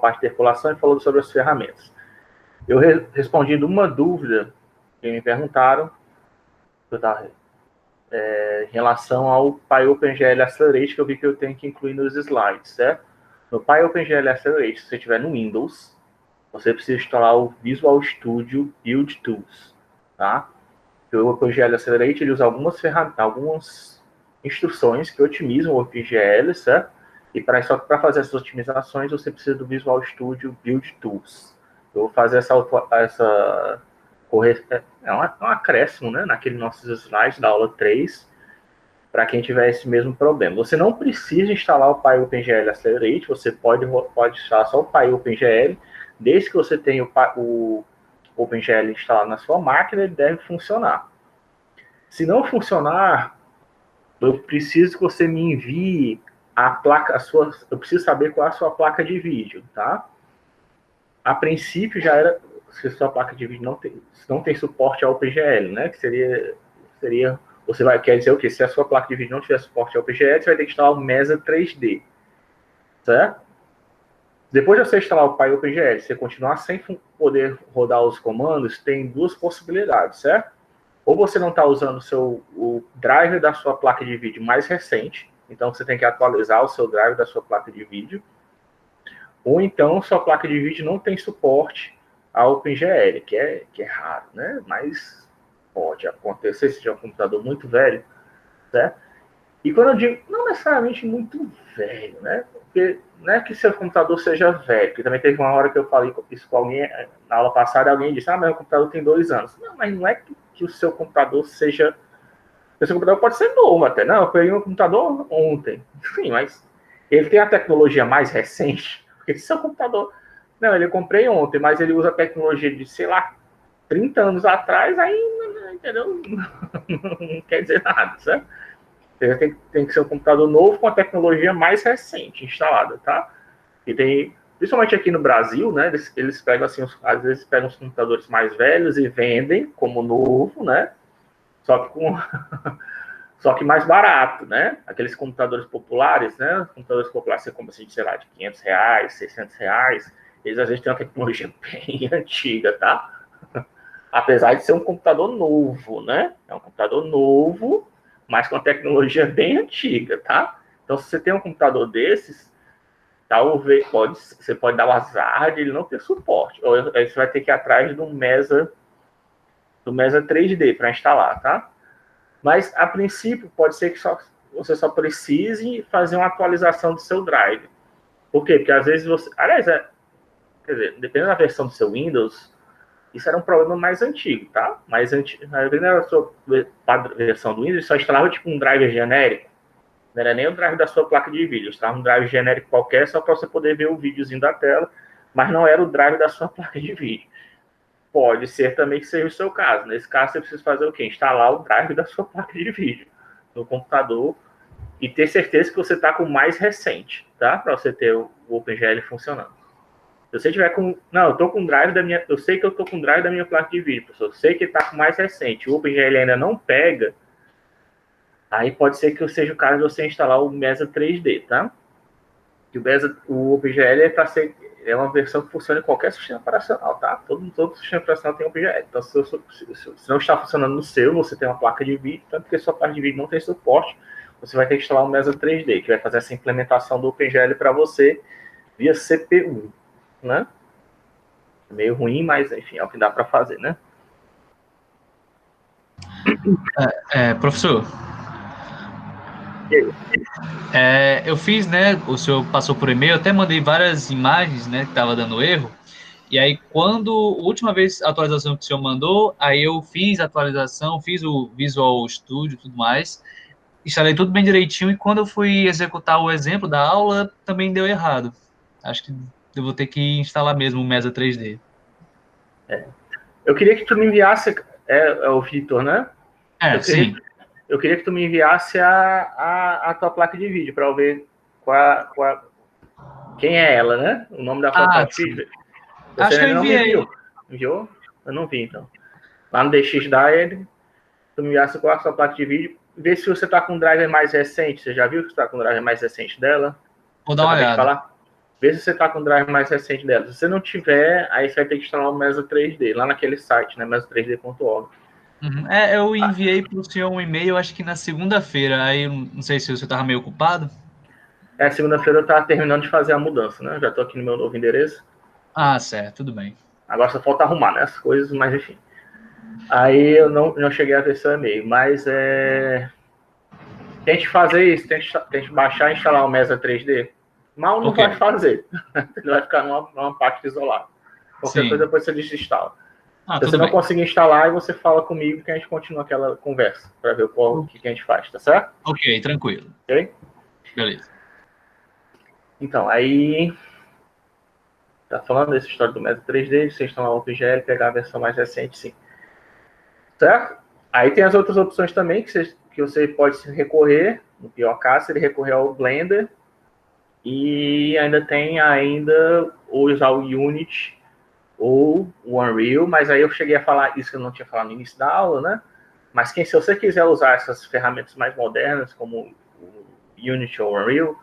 parte de interpolação e falou sobre as ferramentas. Eu respondi uma dúvida que me perguntaram, que eu estava em relação ao PyOpenGL Accelerate, que eu vi que eu tenho que incluir nos slides, certo? No PyOpenGL Accelerate, se você estiver no Windows, você precisa instalar o Visual Studio Build Tools, tá? O OpenGL Accelerate ele usa algumas instruções que otimizam o OpenGL, certo? E só que para fazer essas otimizações, você precisa do Visual Studio Build Tools. Eu vou fazer essa um acréscimo, né, naquele nossos slides da aula 3, para quem tiver esse mesmo problema. Você não precisa instalar o PyOpenGL Accelerate, você pode instalar só o PyOpenGL, desde que você tenha o OpenGL instalado na sua máquina, ele deve funcionar. Se não funcionar, eu preciso que você me envie eu preciso saber qual é a sua placa de vídeo, tá? A princípio já era, se a sua placa de vídeo não tem suporte ao OpenGL, né? Que seria quer dizer o quê? Se a sua placa de vídeo não tiver suporte ao OpenGL, você vai ter que instalar o Mesa 3D, certo? Depois de você instalar o PyOpenGL, você continuar sem poder rodar os comandos, tem duas possibilidades, certo? Ou você não está usando o driver da sua placa de vídeo mais recente, então você tem que atualizar o seu driver da sua placa de vídeo, ou então sua placa de vídeo não tem suporte ao OpenGL, que é raro, né? Mas pode acontecer se tiver um computador muito velho, certo? E quando eu digo, não necessariamente muito velho, né? Porque não é que seu computador seja velho, porque também teve uma hora que eu falei isso com alguém, na aula passada, alguém disse, mas o computador tem 2 anos. Não, mas não é que o seu computador seja... O seu computador pode ser novo até. Não, eu peguei um computador ontem. Sim, mas ele tem a tecnologia mais recente, porque se seu computador... Não, ele eu comprei ontem, mas ele usa a tecnologia de, sei lá, 30 anos atrás, aí, entendeu? Não quer dizer nada, certo? Tem que ser um computador novo com a tecnologia mais recente instalada, tá? E tem, principalmente aqui no Brasil, né? Eles pegam assim, às vezes pegam os computadores mais velhos e vendem como novo, né? Só que mais barato, né? Aqueles computadores populares, né? Computadores populares você compra assim, sei lá, de R$500, R$600, eles às vezes têm uma tecnologia bem antiga, tá? Apesar de ser um computador novo, né? É um computador novo, mas com a tecnologia bem antiga, tá? Então, se você tem um computador desses, talvez você pode dar o azar de ele não ter suporte. Ou você vai ter que ir atrás do Mesa 3D para instalar, tá? Mas, a princípio, pode ser que você só precise fazer uma atualização do seu drive. Por quê? Porque às vezes você... Aliás, quer dizer, dependendo da versão do seu Windows, isso era um problema mais antigo, tá? Mais antigo. Na sua versão do Windows, só instalava tipo um driver genérico. Não era nem o drive da sua placa de vídeo. Instalava um drive genérico qualquer só para você poder ver o videozinho da tela, mas não era o drive da sua placa de vídeo. Pode ser também que seja o seu caso. Nesse caso, você precisa fazer o quê? Instalar o drive da sua placa de vídeo no computador e ter certeza que você está com o mais recente, tá? Para você ter o OpenGL funcionando. Se você tiver com... Não, eu tô com drive da minha... Eu sei que eu tô com drive da minha placa de vídeo, professor. Eu sei que tá com mais recente. O OpenGL ainda não pega. Aí pode ser que seja o caso de você instalar o Mesa 3D, tá? O OpenGL é uma versão que funciona em qualquer sistema operacional, tá? Todo sistema operacional tem OpenGL. Então, se não está funcionando no seu, você tem uma placa de vídeo, tanto que a sua placa de vídeo não tem suporte, você vai ter que instalar o Mesa 3D, que vai fazer essa implementação do OpenGL para você via CPU, né? Meio ruim, mas enfim, é o que dá para fazer, né? Professor, eu fiz, né? O senhor passou por e-mail, até mandei várias imagens, né? Que tava dando erro. E aí, a última vez a atualização que o senhor mandou, aí eu fiz a atualização, fiz o Visual Studio e tudo mais, instalei tudo bem direitinho. E quando eu fui executar o exemplo da aula, também deu errado. Acho que eu vou ter que instalar mesmo o Mesa 3D. Eu queria que tu me enviasse, é o Vitor, né? Sim. Eu queria que tu me enviasse a tua placa de vídeo para eu ver quem é ela, né? O nome da tua placa de vídeo. Você Acho que eu ainda não me enviei. enviou. Enviou? Eu não vi, então. Lá no DX da ele, tu me enviasse qual é a sua placa de vídeo. Vê se você tá com um driver mais recente. Você já viu que você tá com um driver mais recente dela? Vou dar Eu uma acabei de olhada. falar. Vê se você está com o drive mais recente dela. Se você não tiver, aí você vai ter que instalar o Mesa 3D, lá naquele site, né, mesa3d.org. Uhum. Eu enviei para o senhor um e-mail, acho que na segunda-feira, aí não sei se você estava meio ocupado. Segunda-feira eu estava terminando de fazer a mudança, né? Já estou aqui no meu novo endereço. Ah, certo, tudo bem. Agora só falta arrumar, né, as coisas, mas enfim. Aí eu não cheguei a ver seu e-mail, mas tente fazer isso, tente baixar e instalar o Mesa 3D. Mal não vai fazer. Ele vai ficar numa parte isolada. Qualquer coisa depois você desinstala. Se você Tudo não bem. conseguir instalar, aí você fala comigo que a gente continua aquela conversa para ver o que a gente faz, tá certo? Ok, tranquilo. Ok? Beleza. Então, aí tá falando dessa história do Mesa 3D, você instalar o OpenGL e pegar a versão mais recente, sim. Certo? Aí tem as outras opções também que você pode recorrer, no pior caso, ele recorrer ao Blender, e ainda tem ou usar o Unity ou o Unreal, mas aí eu cheguei a falar isso que eu não tinha falado no início da aula, né? Mas se você quiser usar essas ferramentas mais modernas, como o Unity ou o Unreal,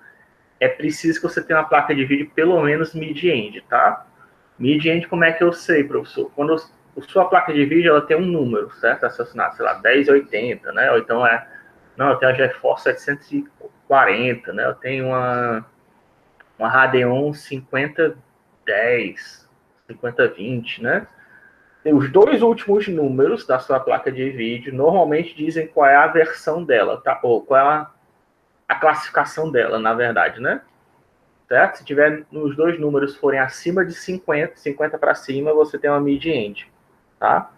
é preciso que você tenha uma placa de vídeo pelo menos mid-end, tá? Mid-end, como é que eu sei, professor? Quando a sua placa de vídeo ela tem um número, certo? Associado, sei lá, 1080, né? Ou então não, eu tenho a GeForce 740, né? Eu tenho uma Radeon 5010, 5020, né? Os dois últimos números da sua placa de vídeo normalmente dizem qual é a versão dela, tá? Ou qual é a classificação dela, na verdade, né? Certo? Se tiver nos dois números forem acima de 50 para cima, você tem uma mid-end, tá?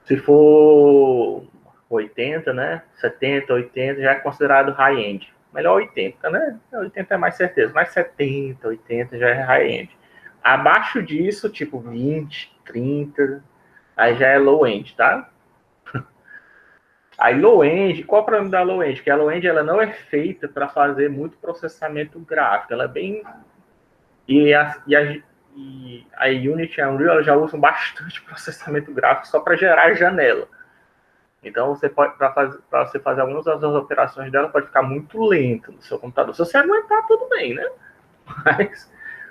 Se for 80, né? 70, 80 já é considerado high-end. Melhor 80, né? 80 é mais certeza, mas 70, 80 já é high-end. Abaixo disso, tipo 20, 30, aí já é low-end, tá? Aí low-end, qual é o problema da low-end? Que a low-end ela não é feita para fazer muito processamento gráfico, ela é bem... E a Unity e a Unreal já usam bastante processamento gráfico só para gerar janela. Então, você pode, para você fazer algumas das operações dela, pode ficar muito lento no seu computador. Se você aguentar, tudo bem, né? Mas,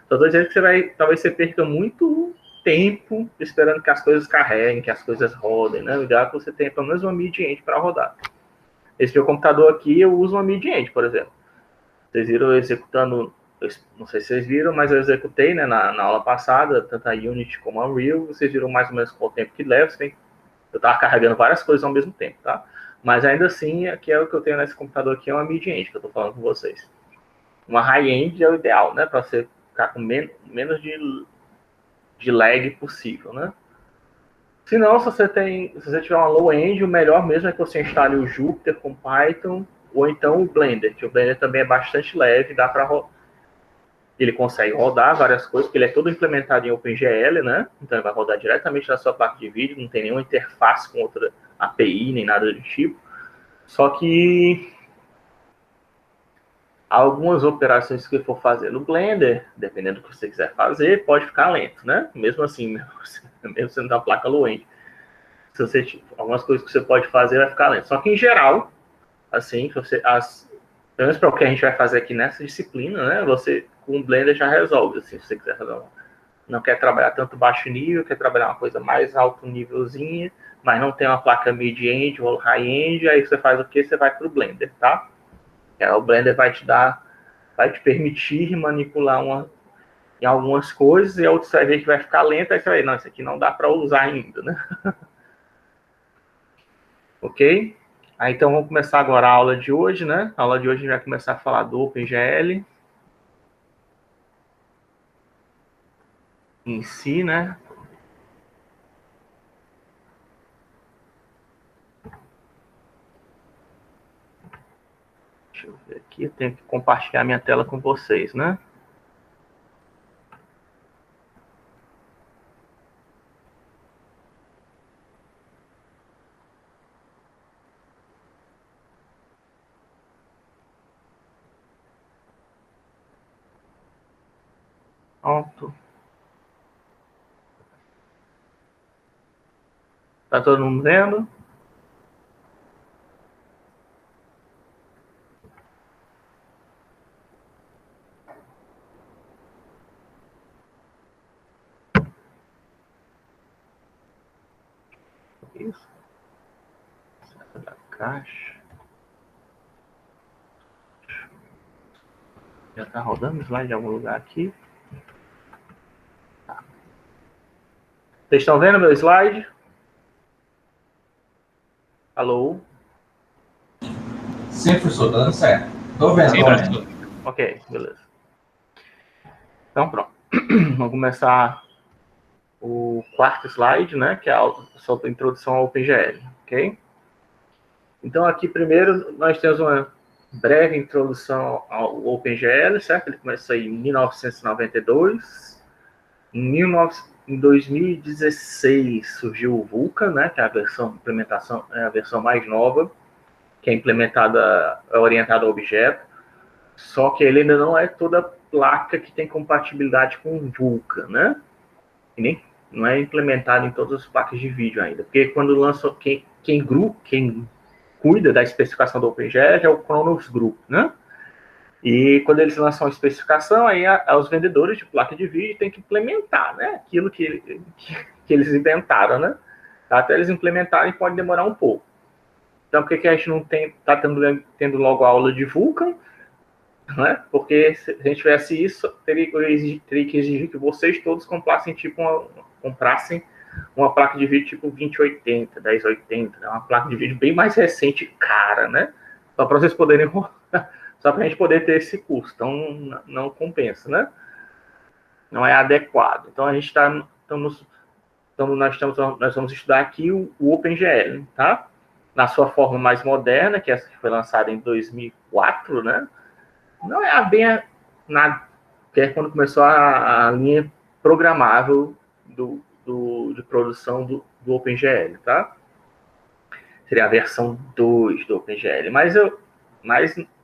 só estou dizendo que talvez você perca muito tempo esperando que as coisas carreguem, que as coisas rodem, né? O ideal é que você tenha pelo menos uma mid-end para rodar. Esse meu computador aqui, eu uso uma mid-end, por exemplo. Vocês viram eu executando, não sei se vocês viram, mas eu executei, né, na aula passada, tanto a Unity como a Unreal. Vocês viram mais ou menos qual o tempo que leva. Eu estava carregando várias coisas ao mesmo tempo, tá? Mas ainda assim, aqui é o que eu tenho nesse computador aqui, é uma mid-end que eu estou falando com vocês. Uma high-end é o ideal, né? Para você ficar com menos de lag possível, né? Se não, se você tiver uma low-end, o melhor mesmo é que você instale o Jupyter com Python ou então o Blender, que o Blender também é bastante leve, dá para ele consegue rodar várias coisas, porque ele é todo implementado em OpenGL, né? Então ele vai rodar diretamente na sua placa de vídeo, não tem nenhuma interface com outra API, nem nada do tipo. Só que algumas operações que for fazer no Blender, dependendo do que você quiser fazer, pode ficar lento, né? Mesmo assim, mesmo sendo da placa low-end. Algumas coisas que você pode fazer vai ficar lento. Só que em geral, assim, pelo menos para o que a gente vai fazer aqui nessa disciplina, né? Você com o Blender já resolve, assim, se você quiser fazer não quer trabalhar tanto baixo nível, quer trabalhar uma coisa mais alto nívelzinha, mas não tem uma placa mid-end ou high-end, aí você faz o que? Você vai para o Blender, tá? O Blender vai te permitir manipular em algumas coisas, e a outra você vai ver que vai ficar lenta, aí você vai ver, não, isso aqui não dá para usar ainda, né? Ok? Aí, então, vamos começar agora a aula de hoje, né? A aula de hoje a gente vai começar a falar do OpenGL em si, né? Deixa eu ver aqui, eu tenho que compartilhar minha tela com vocês, né? Pronto. Tá todo mundo vendo? Isso. Da caixa. Já está rodando o slide em algum lugar aqui. Tá. Vocês estão vendo meu slide? Alô? Sim, professor, tá dando certo. Tô vendo, Sim, tô professor. vendo. Ok, beleza. Então, pronto. Vamos começar o quarto slide, né? Que é sobre a introdução ao OpenGL, ok? Então, aqui primeiro nós temos uma breve introdução ao OpenGL, certo? Ele começou em 1992. Em 2016 surgiu o Vulkan, né? Que é a versão implementação, é a versão mais nova, que é implementada, é orientada a objeto. Só que ele ainda não é toda placa que tem compatibilidade com o Vulkan, né? E nem não é implementado em todas as placas de vídeo ainda. Porque quando lança, quem cuida da especificação do OpenGL é o Kronos Group, né? E quando eles lançam a especificação, aí os vendedores de placa de vídeo têm que implementar, né? Aquilo que eles inventaram, né? Até eles implementarem pode demorar um pouco. Então, por que a gente não está tendo logo a aula de Vulkan? Né? Porque se a gente tivesse isso, teria que exigir que vocês todos comprassem uma placa de vídeo tipo 2080, 1080, né? Uma placa de vídeo bem mais recente e cara, né? Só para vocês poderem só para a gente poder ter esse custo. Então, não compensa, né? Não é adequado. Então, a gente nós vamos estudar aqui o OpenGL, tá? Na sua forma mais moderna, que é essa que foi lançada em 2004, né? Não é bem nada, que é quando começou a linha programável de produção do OpenGL, tá? Seria a versão 2 do OpenGL. Mas,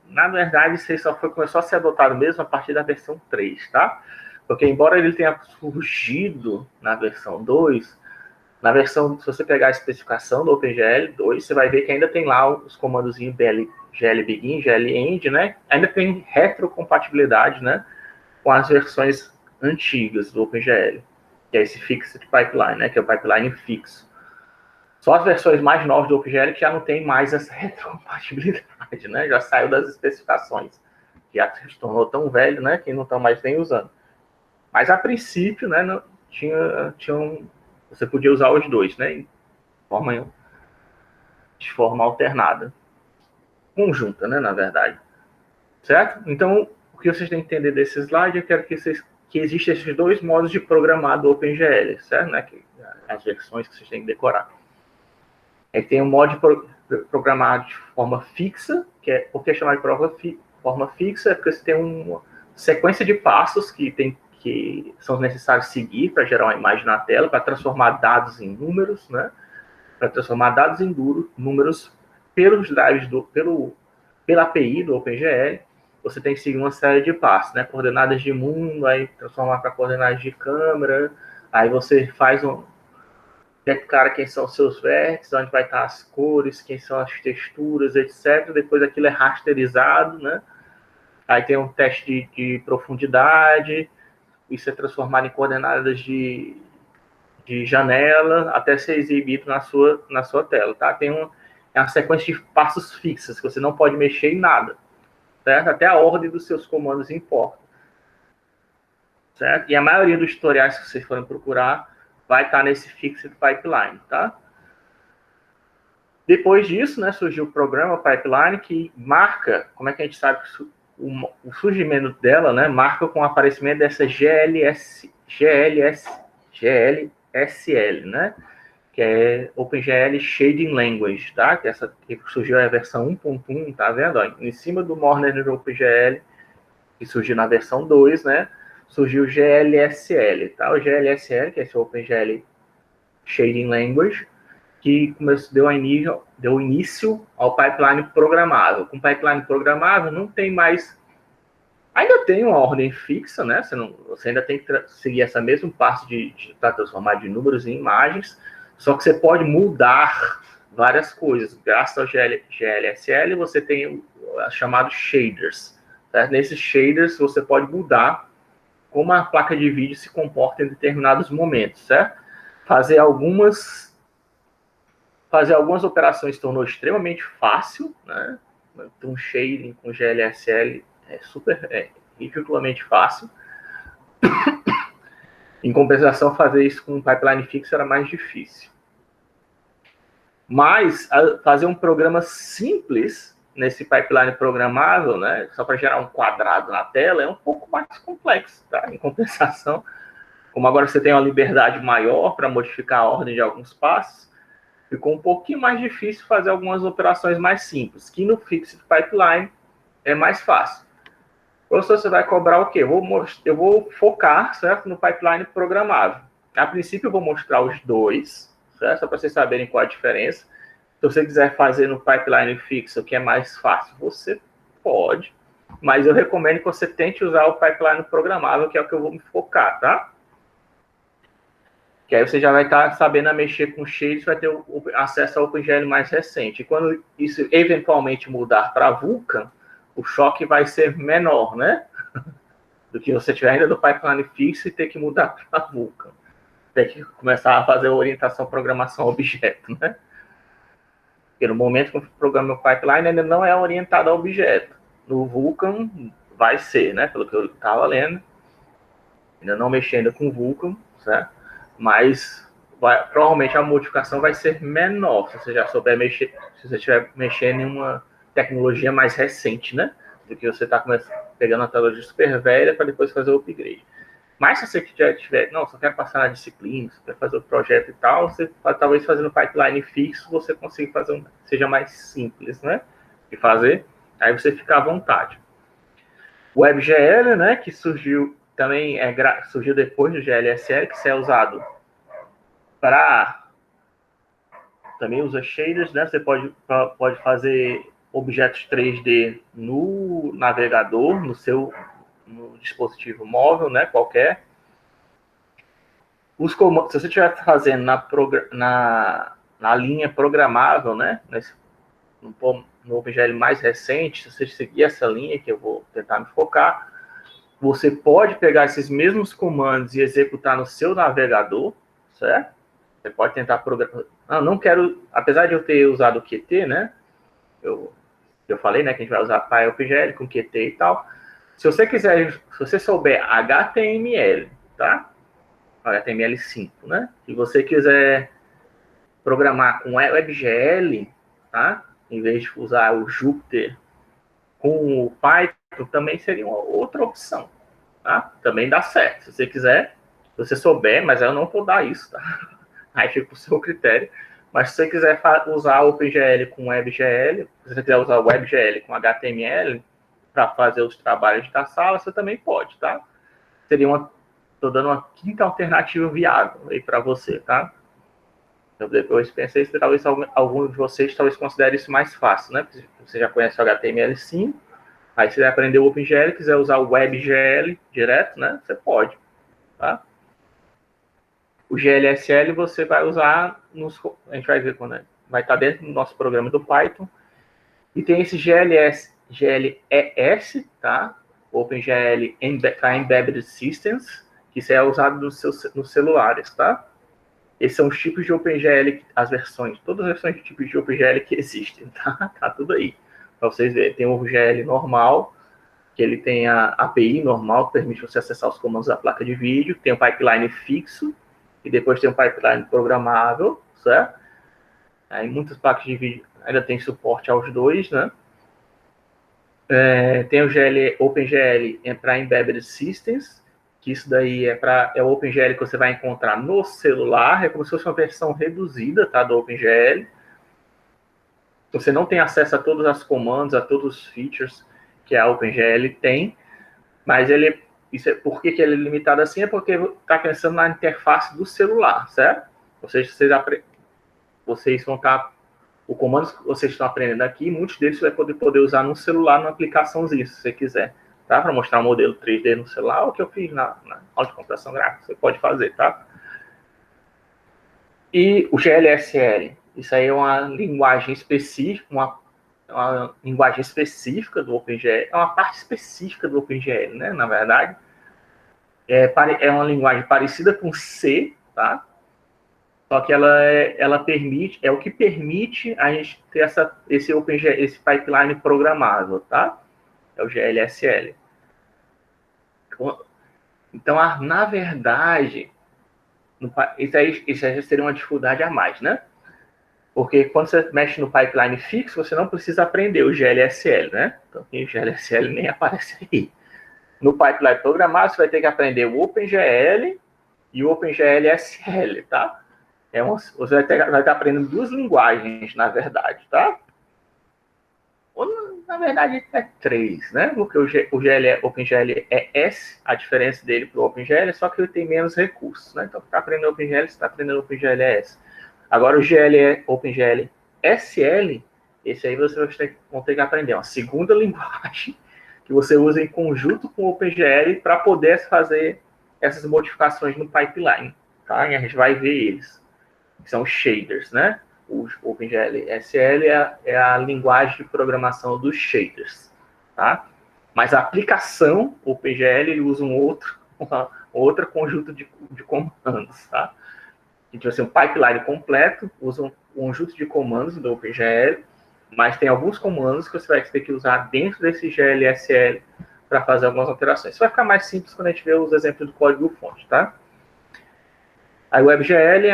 na verdade, isso aí começou a ser adotado mesmo a partir da versão 3, tá? Porque, embora ele tenha surgido na versão 2, se você pegar a especificação do OpenGL 2, você vai ver que ainda tem lá os comandos glbegin, glend, né? Ainda tem retrocompatibilidade, né? Com as versões antigas do OpenGL, que é esse Fixed Pipeline, né? Que é o pipeline fixo. Só as versões mais novas do OpenGL que já não tem mais essa retrocompatibilidade, né? Já saiu das especificações. Já se tornou tão velho, né? Que não estão mais nem usando. Mas, a princípio, né? Não, você podia usar os dois, né? De forma alternada. Conjunta, né? Na verdade. Certo? Então, o que vocês têm que entender desse slide, eu quero que existem esses dois modos de programar do OpenGL, certo? Né? As versões que vocês têm que decorar. Aí tem um modo de programar de forma fixa, por que chamar de forma fixa? É porque você tem uma sequência de passos que são necessários seguir para gerar uma imagem na tela, para transformar dados em números, né? Para transformar dados em números pelos drives pela API do OpenGL. Você tem que seguir uma série de passos, né? Coordenadas de mundo, aí transformar para coordenadas de câmera, aí você faz declara quem são os seus vértices, onde vai estar as cores, quem são as texturas, etc. Depois aquilo é rasterizado, né? Aí tem um teste de profundidade, isso é transformado em coordenadas de janela até ser exibido na sua tela, tá? Tem uma sequência de passos fixas, que você não pode mexer em nada, certo? Até a ordem dos seus comandos importa, certo? E a maioria dos tutoriais que vocês forem procurar vai estar nesse Fixed Pipeline, tá? Depois disso, né, surgiu o programa Pipeline, que marca, como é que a gente sabe que o surgimento dela, né, marca com o aparecimento dessa GLSL, né, que é OpenGL Shading Language, tá? Que surgiu a versão 1.1, tá vendo? Ó, em cima do Morner OpenGL, que surgiu na versão 2, né, surgiu o GLSL, tá? O GLSL, que é esse OpenGL Shading Language, que deu início ao pipeline programável. Com pipeline programável, não tem mais... Ainda tem uma ordem fixa, né? Você ainda tem que seguir esse mesmo passo de transformar de números em imagens, só que você pode mudar várias coisas. Graças ao GLSL, você tem os chamados shaders. Certo? Nesses shaders, você pode mudar como a placa de vídeo se comporta em determinados momentos, certo? Fazer algumas fazer algumas operações tornou extremamente fácil, né? Um shading com GLSL é ridiculamente fácil. Em compensação, fazer isso com um pipeline fixo era mais difícil. Mas fazer um programa simples nesse pipeline programável, né, só para gerar um quadrado na tela, é um pouco mais complexo, tá? Em compensação, como agora você tem uma liberdade maior para modificar a ordem de alguns passos, ficou um pouquinho mais difícil fazer algumas operações mais simples, que no Fixed Pipeline é mais fácil. Professor, você vai cobrar o quê? Eu vou focar, certo, no pipeline programável. A princípio, eu vou mostrar os dois, certo? Só para vocês saberem qual a diferença. Se você quiser fazer no pipeline fixo, que é mais fácil, você pode. Mas eu recomendo que você tente usar o pipeline programável, que é o que eu vou me focar, tá? Que aí você já vai estar sabendo a mexer com shades, vai ter acesso ao OpenGL mais recente. E quando isso eventualmente mudar para Vulkan, o choque vai ser menor, né? Do que você tiver ainda no pipeline fixo e ter que mudar para Vulkan. Tem que começar a fazer a orientação, programação, objeto, né? Porque no momento que o programa o pipeline ainda não é orientado a objeto. No Vulkan vai ser, né? Pelo que eu estava lendo. Ainda não mexendo com Vulkan, certo? Mas provavelmente a modificação vai ser menor se você já souber mexer, se você estiver mexendo em uma tecnologia mais recente, né? Do que você está pegando a tecnologia super velha para depois fazer o upgrade. Mas se você já tiver, não, só quer passar na disciplina, você quer fazer o projeto e tal, você talvez fazendo pipeline fixo, você consiga fazer seja mais simples, né? De fazer, aí você fica à vontade. O WebGL, né, que surgiu também, surgiu depois do GLSL, que é usado para... Também usa shaders, né? Você pode fazer objetos 3D no navegador, no dispositivo móvel, né? Qualquer. Os comandos, se você estiver fazendo na linha programável, né? No OpenGL mais recente, se você seguir essa linha, que eu vou tentar me focar, você pode pegar esses mesmos comandos e executar no seu navegador, certo? Você pode tentar programar. Não quero, apesar de eu ter usado o Qt, né? Eu falei, né, que a gente vai usar PyOpenGL com Qt e tal. Se você souber HTML, tá? HTML5, né? Se você quiser programar com WebGL, tá? Em vez de usar o Jupyter com o Python, também seria uma outra opção, tá? Também dá certo. Se você quiser, se você souber, mas eu não vou dar isso, tá? Aí fica o seu critério. Mas se você quiser usar o OpenGL com WebGL, se você quiser usar o WebGL com HTML para fazer os trabalhos da sala, você também pode, tá? Estou dando uma quinta alternativa viável aí para você, tá? Eu depois pensei que talvez algum de vocês talvez considere isso mais fácil, né? Porque você já conhece o HTML5, aí você vai aprender o OpenGL, quiser usar o WebGL direto, né? Você pode, tá? O GLSL você vai usar a gente vai ver quando vai estar dentro do nosso programa do Python. E tem esse GLES, tá? OpenGL para Embedded Systems, que isso é usado nos celulares, tá? Esses são os tipos de OpenGL, todas as versões de tipos de OpenGL que existem, tá? Tá tudo aí. Para vocês verem, tem o OpenGL normal, que ele tem a API normal, que permite você acessar os comandos da placa de vídeo, tem o pipeline fixo, e depois tem um pipeline programável, certo? Aí muitas placas de vídeo ainda tem suporte aos dois, né? Tem o OpenGL para Embedded Systems, que isso daí é o OpenGL que você vai encontrar no celular, é como se fosse uma versão reduzida, tá, do OpenGL. Você não tem acesso a todos os comandos, a todos os features que a OpenGL tem, mas por que ele é limitado assim? É porque está pensando na interface do celular, certo? Vocês vão estar... O comando que vocês estão aprendendo aqui, muitos deles você vai poder usar no celular, numa aplicaçãozinha, se você quiser, tá? Para mostrar um modelo 3D no celular, o que eu fiz na aula de computação gráfica, você pode fazer, tá? E o GLSL, isso aí é uma linguagem específica, uma linguagem específica do OpenGL, é uma parte específica do OpenGL, né, na verdade. É uma linguagem parecida com C, tá? Só que ela permite, é o que permite a gente ter esse pipeline programável, tá? É o GLSL. Então, na verdade, isso aí seria uma dificuldade a mais, né? Porque quando você mexe no pipeline fixo, você não precisa aprender o GLSL, né? Então, o GLSL nem aparece aí. No pipeline programável, você vai ter que aprender o OpenGL e o OpenGL-SL, tá? Você vai estar aprendendo duas linguagens, na verdade, tá? Ou, na verdade, é três, né? Porque o OpenGL é S, a diferença dele para o OpenGL, só que ele tem menos recursos, né? Então, para aprender OpenGL, você está aprendendo OpenGL S. Agora, o OpenGL SL, esse aí você vai ter que aprender uma segunda linguagem que você usa em conjunto com o OpenGL para poder fazer essas modificações no pipeline, tá? E a gente vai ver eles, que são os shaders, né? O OpenGL SL é a linguagem de programação dos shaders, tá? Mas a aplicação OpenGL ele usa outra conjunto de comandos, tá? Então, assim, um pipeline completo usa um conjunto de comandos do OpenGL, mas tem alguns comandos que você vai ter que usar dentro desse GLSL para fazer algumas alterações. Isso vai ficar mais simples quando a gente ver os exemplos do código-fonte, tá? A WebGL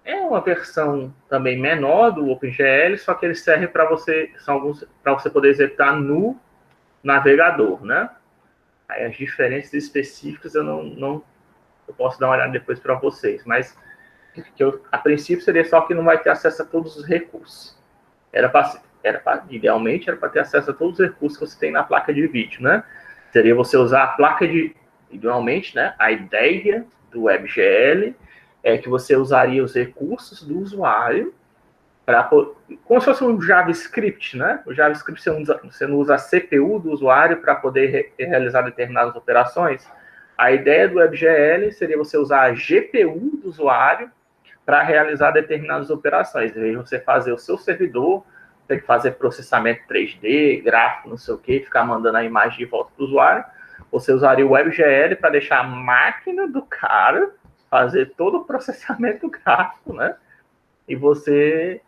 é uma versão também menor do OpenGL, só que ele serve para você poder executar no navegador, né? Aí as diferenças específicas eu posso dar uma olhada depois para vocês, mas a princípio seria só que não vai ter acesso a todos os recursos. Idealmente era para ter acesso a todos os recursos que você tem na placa de vídeo, né? Seria você usar a placa idealmente, né? A ideia do WebGL é que você usaria os recursos do usuário como se fosse um JavaScript, né? O JavaScript você não usa a CPU do usuário para poder realizar determinadas operações. A ideia do WebGL seria você usar a GPU do usuário para realizar determinadas operações. Em vez de você fazer o seu servidor, tem que fazer processamento 3D, gráfico, não sei o que, ficar mandando a imagem de volta para o usuário. Você usaria o WebGL para deixar a máquina do cara fazer todo o processamento gráfico, né? E você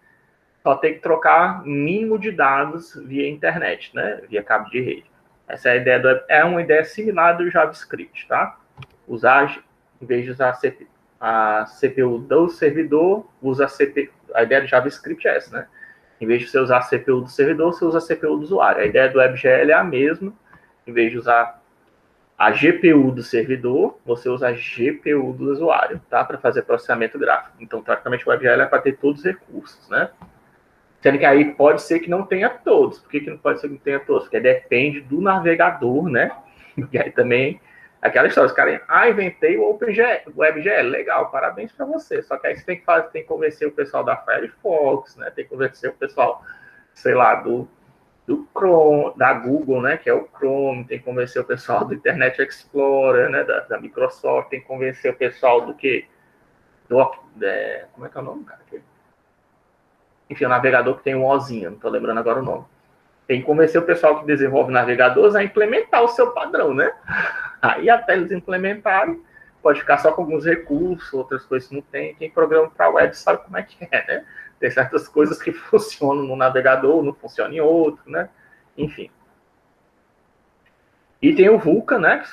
só tem que trocar mínimo de dados via internet, né? Via cabo de rede. Essa é a ideia é uma ideia similar do JavaScript, tá? Em vez de usar a CPU do servidor, usa a ideia do JavaScript é essa, né? Em vez de você usar a CPU do servidor, você usa a CPU do usuário. A ideia do WebGL é a mesma. Em vez de usar a GPU do servidor, você usa a GPU do usuário, tá? Para fazer processamento gráfico. Então, praticamente, o WebGL é para ter todos os recursos, né? Sendo que aí pode ser que não tenha todos. Por que não pode ser que não tenha todos? Porque depende do navegador, né? E aí também, aquela história, os caras, inventei o WebGL, legal, parabéns para você. Só que aí você tem que convencer o pessoal da Firefox, né? Tem que convencer o pessoal, sei lá, do Chrome, da Google, né? Que é o Chrome, tem que convencer o pessoal do Internet Explorer, né? Da Microsoft, tem que convencer o pessoal do que? Como é que é o nome, cara? Enfim, o navegador que tem um Ozinho, não estou lembrando agora o nome. Tem que convencer o pessoal que desenvolve navegadores a implementar o seu padrão, né? Aí até eles implementarem, pode ficar só com alguns recursos, outras coisas não tem. Quem programa para web sabe como é que é, né? Tem certas coisas que funcionam no navegador, não funcionam em outro, né? Enfim. E tem o Vulkan, né?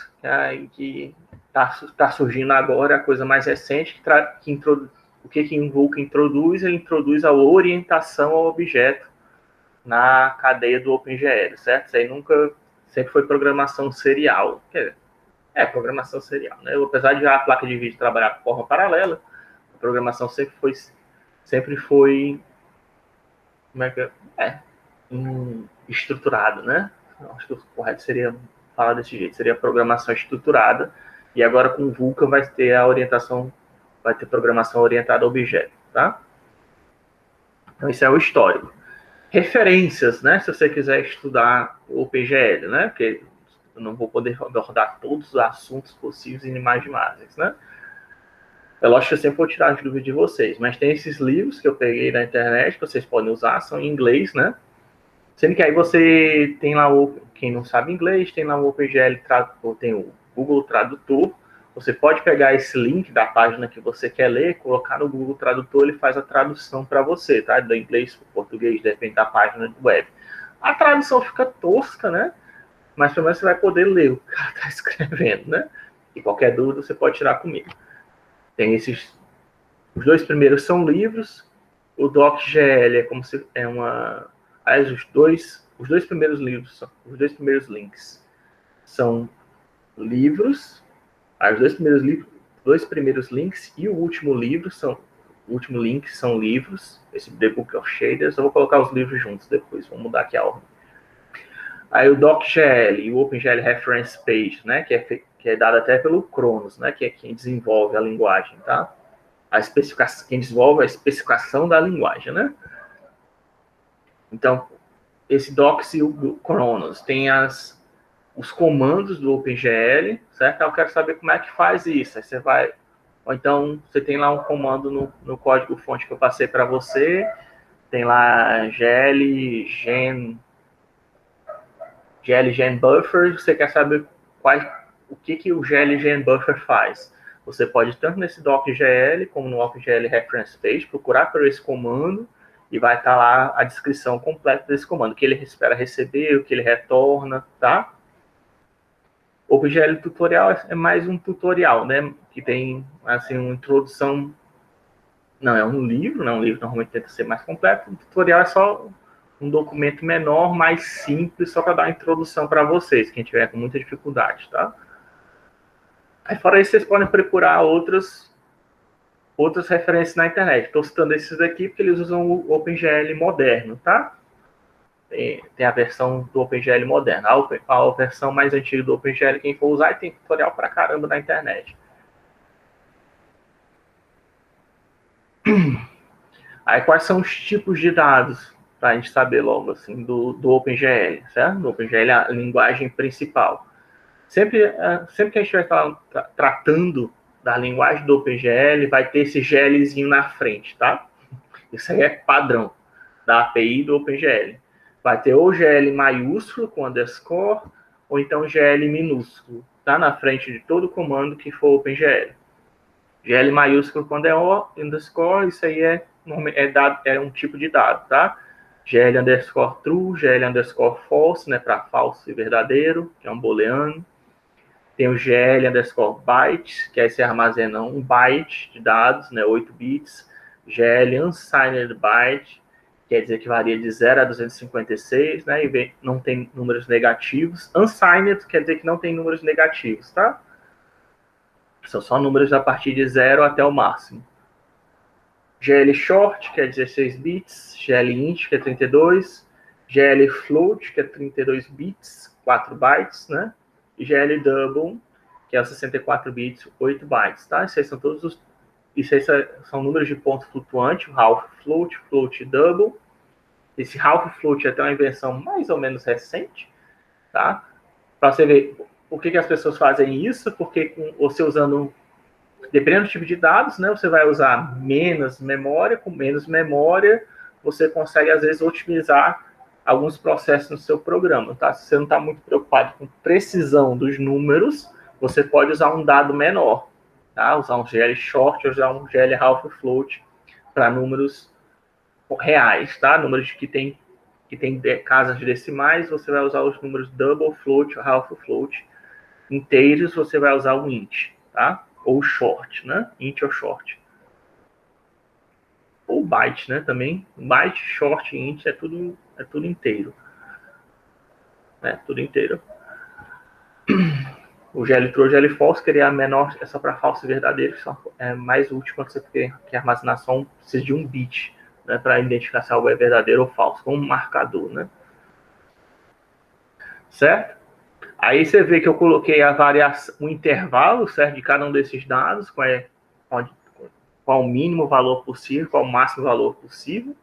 Que está surgindo agora, a coisa mais recente, que introduz. O que o Vulkan introduz? Ele introduz a orientação ao objeto na cadeia do OpenGL, certo? Isso aí sempre foi programação serial. Programação serial, né? Apesar de a placa de vídeo trabalhar de forma paralela, a programação sempre foi como é que estruturada, né? Acho que o correto seria falar desse jeito, seria programação estruturada, e agora com o Vulkan vai ter programação orientada a objeto, tá? Então, isso é o histórico. Referências, né? Se você quiser estudar o OpenGL, né? Porque eu não vou poder abordar todos os assuntos possíveis e inimagináveis, né? É lógico que eu sempre vou tirar as dúvidas de vocês, mas tem esses livros que eu peguei na internet, que vocês podem usar, são em inglês, né? Sendo que aí você tem lá, quem não sabe inglês, tem lá o OpenGL, tem o Google Tradutor, você pode pegar esse link da página que você quer ler, colocar no Google Tradutor, ele faz a tradução para você, tá? Do inglês para o português, depende da página web. A tradução fica tosca, né? Mas pelo menos você vai poder ler o que o cara está escrevendo, né? E qualquer dúvida você pode tirar comigo. Tem esses... Os 2 primeiros são livros. O DocGL é como se... É uma... Aliás, os dois primeiros livros, os 2 primeiros links são livros. Aí os 2 primeiros links e o último link são livros. Esse The Book of Shaders. Eu vou colocar os livros juntos depois. Vou mudar aqui a ordem. Aí o DocGL e o OpenGL Reference Page, né, que é dado até pelo Cronos, né, que é quem desenvolve a linguagem, tá? Quem desenvolve a especificação da linguagem, né? Então, esse Docs e o Cronos tem os comandos do OpenGL, certo? Eu quero saber como é que faz isso. Aí você vai... Ou então, você tem lá um comando no código-fonte que eu passei para você, tem lá GL Gen Buffer, você quer saber o que o GL Gen Buffer faz. Você pode, tanto nesse DocGL, como no OpenGL Reference Page, procurar por esse comando, e vai estar lá a descrição completa desse comando, o que ele espera receber, o que ele retorna, tá? O OpenGL Tutorial é mais um tutorial, né? Que tem, assim, uma introdução... Não, é um livro, né? Um livro normalmente tenta ser mais completo. O tutorial é só um documento menor, mais simples, só para dar uma introdução para vocês, quem tiver com muita dificuldade, tá? Aí fora isso, vocês podem procurar outras referências na internet. Estou citando esses aqui porque eles usam o OpenGL moderno, tá? Tem a versão do OpenGL moderno. A versão mais antiga do OpenGL, quem for usar, tem tutorial pra caramba na internet. Aí quais são os tipos de dados? Para a gente saber logo, assim, do OpenGL, certo? Do OpenGL é a linguagem principal. Sempre que a gente vai estar tratando da linguagem do OpenGL, vai ter esse GLzinho na frente, tá? Isso aí é padrão da API do OpenGL. Vai ter ou GL maiúsculo com underscore, ou então GL minúsculo, tá? Na frente de todo comando que for OpenGL. GL maiúsculo quando é O, underscore, isso aí é um tipo de dado, tá? GL underscore true, GL underscore false, né, para falso e verdadeiro, que é um booleano. Tem o GL underscore byte, que aí você armazena um byte de dados, né, 8 bits. GL unsigned byte, quer dizer que varia de 0 a 256, né, e não tem números negativos. Unsigned quer dizer que não tem números negativos, tá? São só números a partir de 0 até o máximo. GL short, que é 16 bits, GL int, que é 32, GL float, que é 32 bits, 4 bytes, né? E GL double, que é 64 bits, 8 bytes, tá? Esses são todos são números de ponto flutuante, o half float, float double. Esse half float é até uma invenção mais ou menos recente, tá? Para você ver por que as pessoas fazem isso, porque você usando... Dependendo do tipo de dados, né, você vai usar menos memória. Com menos memória, você consegue, às vezes, otimizar alguns processos no seu programa, tá? Se você não está muito preocupado com precisão dos números, você pode usar um dado menor, tá? Usar um GL short, usar um GL half float para números reais, tá? Números que tem casas decimais, você vai usar os números double float, half float. Inteiros, você vai usar o int, tá? Ou short, né? Int ou short. Ou byte, né? Também. Byte, short, int, é tudo inteiro. É tudo inteiro. O GL true, o GL false, que ele é menor, é só para falso e verdadeiro, que é mais útil quando você quer armazenar só precisa de um bit, né? Para identificar se algo é verdadeiro ou falso, como um marcador, né? Certo? Aí você vê que eu coloquei a variação, um intervalo, certo, de cada um desses dados, qual o mínimo valor possível, qual o máximo valor possível.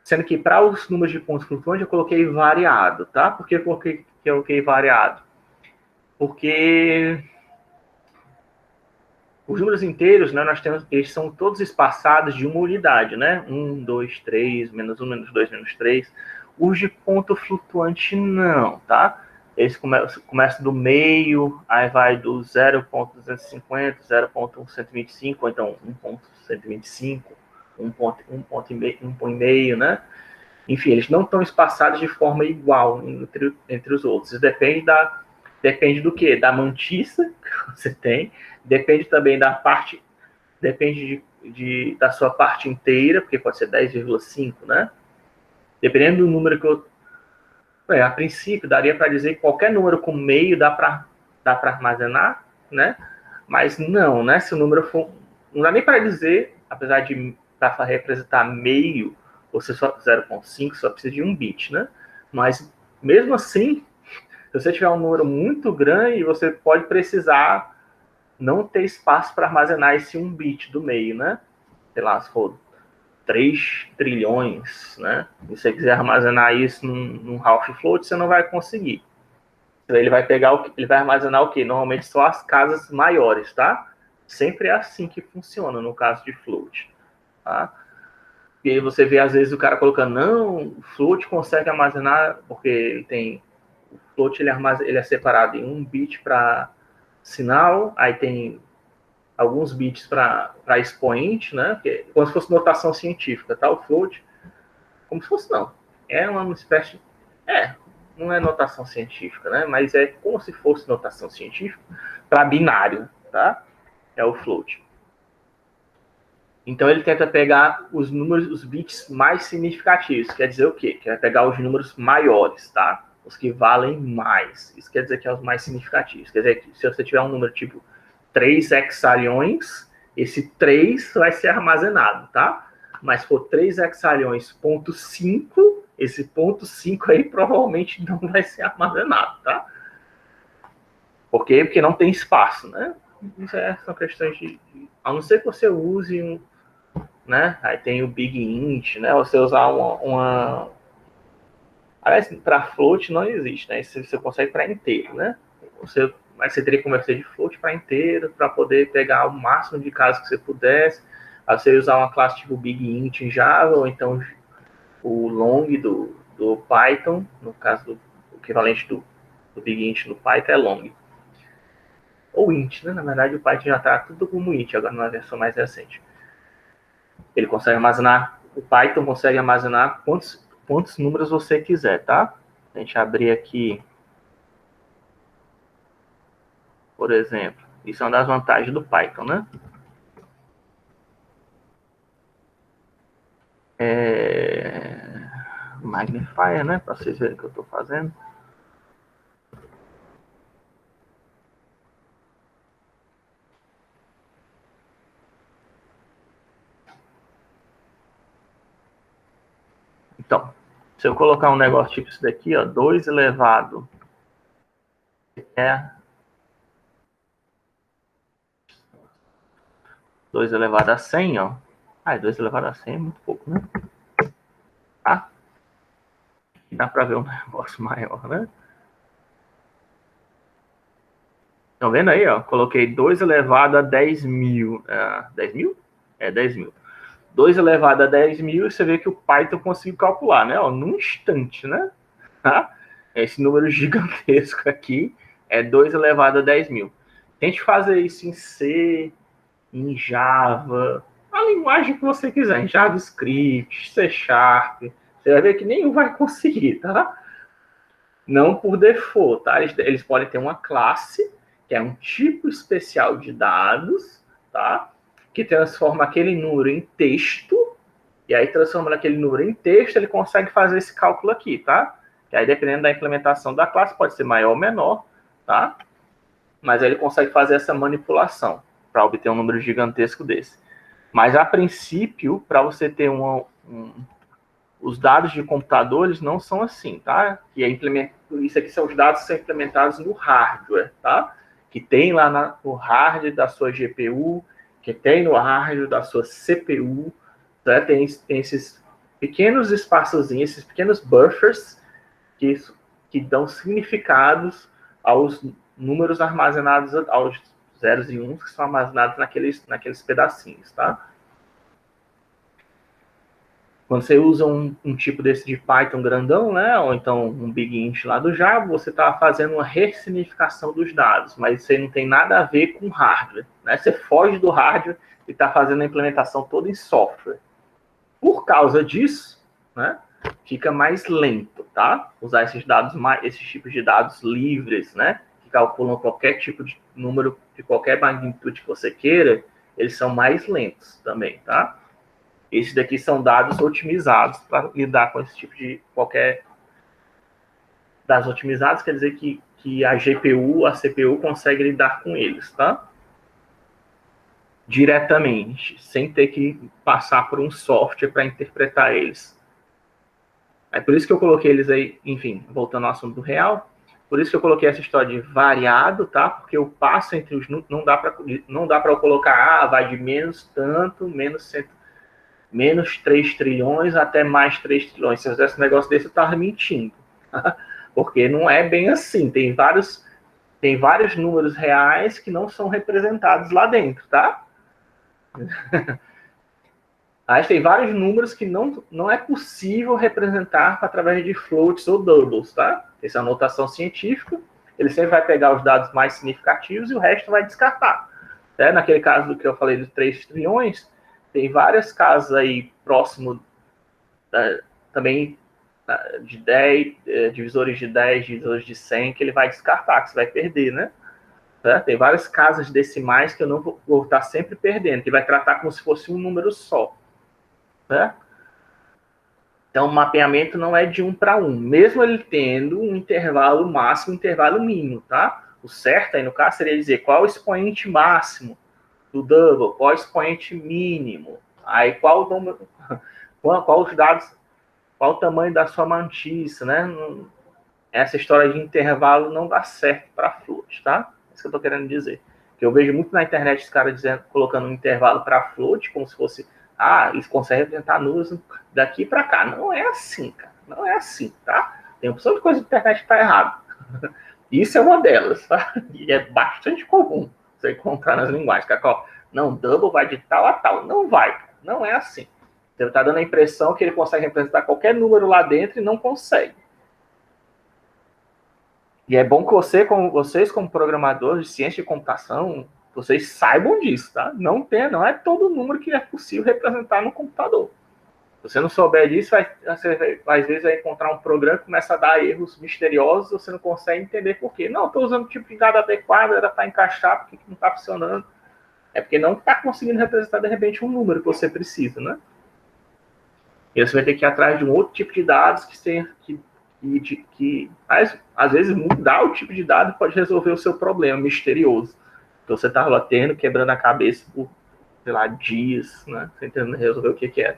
Sendo que para os números de pontos flutuantes eu coloquei variado, tá? Por que eu coloquei variado? Porque os números inteiros, né, eles são todos espaçados de uma unidade, né? 1, 2, 3, menos 1, menos 2, menos 3. Os de ponto flutuante não, tá? eles começam do meio, aí vai do 0.250, 0.125, ou então 1.125, 1.5, né? Enfim, eles não estão espaçados de forma igual entre os outros. Depende do quê? Da mantiça que você tem, depende também da parte, depende da sua parte inteira, porque pode ser 10,5, né? Dependendo do número que eu... a princípio, daria para dizer que qualquer número com meio dá para armazenar, né? Mas não, né? Se o número for... Não dá nem para dizer, apesar de para representar meio, você só 0,5, só precisa de 1 bit, né? Mas, mesmo assim, se você tiver um número muito grande, você pode precisar não ter espaço para armazenar esse 1 bit do meio, né? Sei lá, se for 3 trilhões, né? Se você quiser armazenar isso num half float, você não vai conseguir. Ele vai armazenar o quê? Normalmente só as casas maiores, tá? Sempre é assim que funciona no caso de float, tá? E aí você vê às vezes o cara colocando, não, o float consegue armazenar, porque o float ele é separado em 1 bit para sinal, aí tem alguns bits para expoente, né? Porque, como se fosse notação científica, tá? O float, como se fosse, não. É uma espécie... não é notação científica, né? Mas é como se fosse notação científica para binário, tá? É o float. Então, ele tenta pegar os números, os bits mais significativos. Quer dizer o quê? Quer pegar os números maiores, tá? Os que valem mais. Isso quer dizer que é os mais significativos. Quer dizer que se você tiver um número tipo 3 hexalhões, esse 3 vai ser armazenado, tá? Mas se for 3 hexalhões ponto 5, esse ponto 5 aí provavelmente não vai ser armazenado, tá? Por quê? Porque não tem espaço, né? Isso são questões de... A não ser que você use um... né? Aí tem o Big Int, né? Você usar uma... Aliás, para float não existe, né? Isso você consegue para inteiro, né? Mas você teria que converter de float para inteiro para poder pegar o máximo de casos que você pudesse. Aí você usar uma classe tipo Big Int em Java, ou então o long do Python, no caso o equivalente do Big Int no Python é long. Ou int, né? Na verdade o Python já está tudo como int, agora numa versão mais recente. Ele consegue armazenar, o Python consegue armazenar quantos números você quiser, tá? A gente abrir aqui, por exemplo, isso é uma das vantagens do Python, né? Magnifier, né? Para vocês verem o que eu estou fazendo. Então, se eu colocar um negócio tipo isso daqui, ó, 2 elevado 2 elevado a 100, ó. 2 elevado a 100 é muito pouco, né? Tá? Dá para ver um negócio maior, né? Estão vendo aí, ó? Coloquei 2 elevado a 10 mil. 10 mil? 10 mil. 2 elevado a 10 mil, e você vê que o Python conseguiu calcular, né? Ó, num instante, né? Tá? Esse número gigantesco aqui é 2 elevado a 10 mil. Tente fazer isso em C, em Java, a linguagem que você quiser, em JavaScript, C Sharp. Você vai ver que nenhum vai conseguir, tá? Não por default, tá? Eles podem ter uma classe, que é um tipo especial de dados, tá? Que transforma aquele número em texto, e aí transformando aquele número em texto, ele consegue fazer esse cálculo aqui, tá? E aí, dependendo da implementação da classe, pode ser maior ou menor, tá? Mas aí ele consegue fazer essa manipulação para obter um número gigantesco desse. Mas, a princípio, para você ter os dados de computador, eles não são assim, tá? E isso aqui são os dados que são implementados no hardware, tá? Que tem lá no hardware da sua GPU, que tem no hardware da sua CPU, tá? Tem esses pequenos espaçozinhos, esses pequenos buffers que dão significados aos números armazenados, aos zeros e uns que são armazenados naqueles pedacinhos, tá? Quando você usa um tipo desse de Python grandão, né, ou então um Big Int lá do Java, você está fazendo uma ressignificação dos dados, mas isso aí não tem nada a ver com hardware, né? Você foge do hardware e está fazendo a implementação toda em software. Por causa disso, né, fica mais lento, tá? Usar esses tipos de dados livres, né, que calculam qualquer tipo de número de qualquer magnitude que você queira, eles são mais lentos também, tá? Esses daqui são dados otimizados para lidar com esse tipo de qualquer... Dados otimizados quer dizer que a GPU, a CPU consegue lidar com eles, tá? Diretamente, sem ter que passar por um software para interpretar eles. É por isso que eu coloquei eles aí, enfim, voltando ao assunto real, por isso que eu coloquei essa história de variado, tá? Porque eu passo entre os... Não dá para eu colocar, vai de menos tanto, menos 3 trilhões até mais 3 trilhões. Se eu fizesse um negócio desse, eu estava mentindo. Porque não é bem assim. Tem vários números reais que não são representados lá dentro, tá? Aí tem vários números que não é possível representar através de floats ou doubles, tá? Essa é a notação científica. Ele sempre vai pegar os dados mais significativos e o resto vai descartar. Naquele caso do que eu falei de 3 trilhões, tem várias casas aí próximo também de 10, divisores de 10, divisores de 100, que ele vai descartar, que você vai perder, né? Tem várias casas decimais que eu não vou estar sempre perdendo, que vai tratar como se fosse um número só. Então, o mapeamento não é de 1 para 1, mesmo ele tendo um intervalo máximo e um intervalo mínimo, tá? O certo aí, no caso, seria dizer qual é o expoente máximo do double, qual é o expoente mínimo, aí qual os dados, qual o tamanho da sua mantissa, né? Essa história de intervalo não dá certo para float, tá? É isso que eu estou querendo dizer. Que eu vejo muito na internet os caras colocando um intervalo para float, como se fosse, eles conseguem representar números daqui para cá. Não é assim, cara. Não é assim, tá? Tem uma opção de coisa na internet que está errado. Isso é uma delas, tá? E é bastante comum você encontrar nas linguagens. Cara, não, double vai de tal a tal. Não vai, cara. Não é assim. Você está dando a impressão que ele consegue representar qualquer número lá dentro e não consegue. E é bom que vocês, como programadores de ciência de computação, vocês saibam disso, tá? Não é todo número que é possível representar no computador. Se você não souber disso, você às vezes vai encontrar um programa que começa a dar erros misteriosos, você não consegue entender por quê. Não, estou usando o tipo de dado adequado, era para encaixar, por que não está funcionando? É porque não está conseguindo representar, de repente, um número que você precisa, né? E você vai ter que ir atrás de um outro tipo de dados que às vezes mudar o tipo de dado pode resolver o seu problema misterioso. Então você estava tendo, quebrando a cabeça por, sei lá, dias, né? Tentando resolver o que é.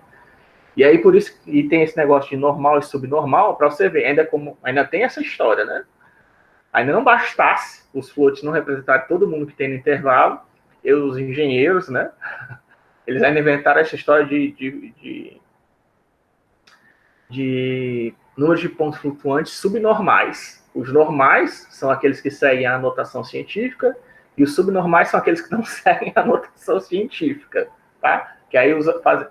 E aí, por isso, e tem esse negócio de normal e subnormal, para você ver, ainda tem essa história, né? Ainda não bastasse os floats não representarem todo mundo que tem no intervalo, os engenheiros, né? Eles ainda inventaram essa história de números de pontos flutuantes subnormais. Os normais são aqueles que seguem a notação científica e os subnormais são aqueles que não seguem a notação científica, tá? Que aí,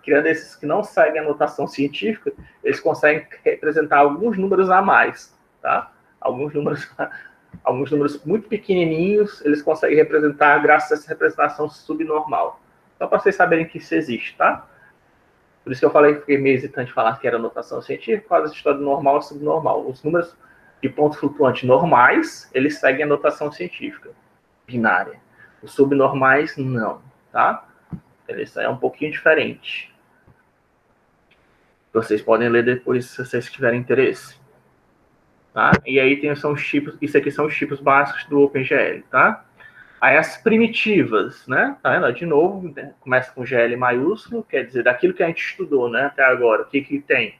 criando esses que não seguem a notação científica, eles conseguem representar alguns números a mais, tá? Alguns números muito pequenininhos, eles conseguem representar graças a essa representação subnormal. Só para vocês saberem que isso existe, tá? Por isso que eu fiquei meio hesitante de falar que era notação científica, por causa da história do normal e subnormal. Os números de ponto flutuante normais, eles seguem a notação científica, binária. Os subnormais, não, tá? Isso é um pouquinho diferente. Vocês podem ler depois, se vocês tiverem interesse. Tá? E aí são os tipos, isso aqui são os tipos básicos do OpenGL, tá? Aí as primitivas, né? Tá vendo? De novo, né? Começa com GL maiúsculo, quer dizer, daquilo que a gente estudou, né, até agora. O que tem?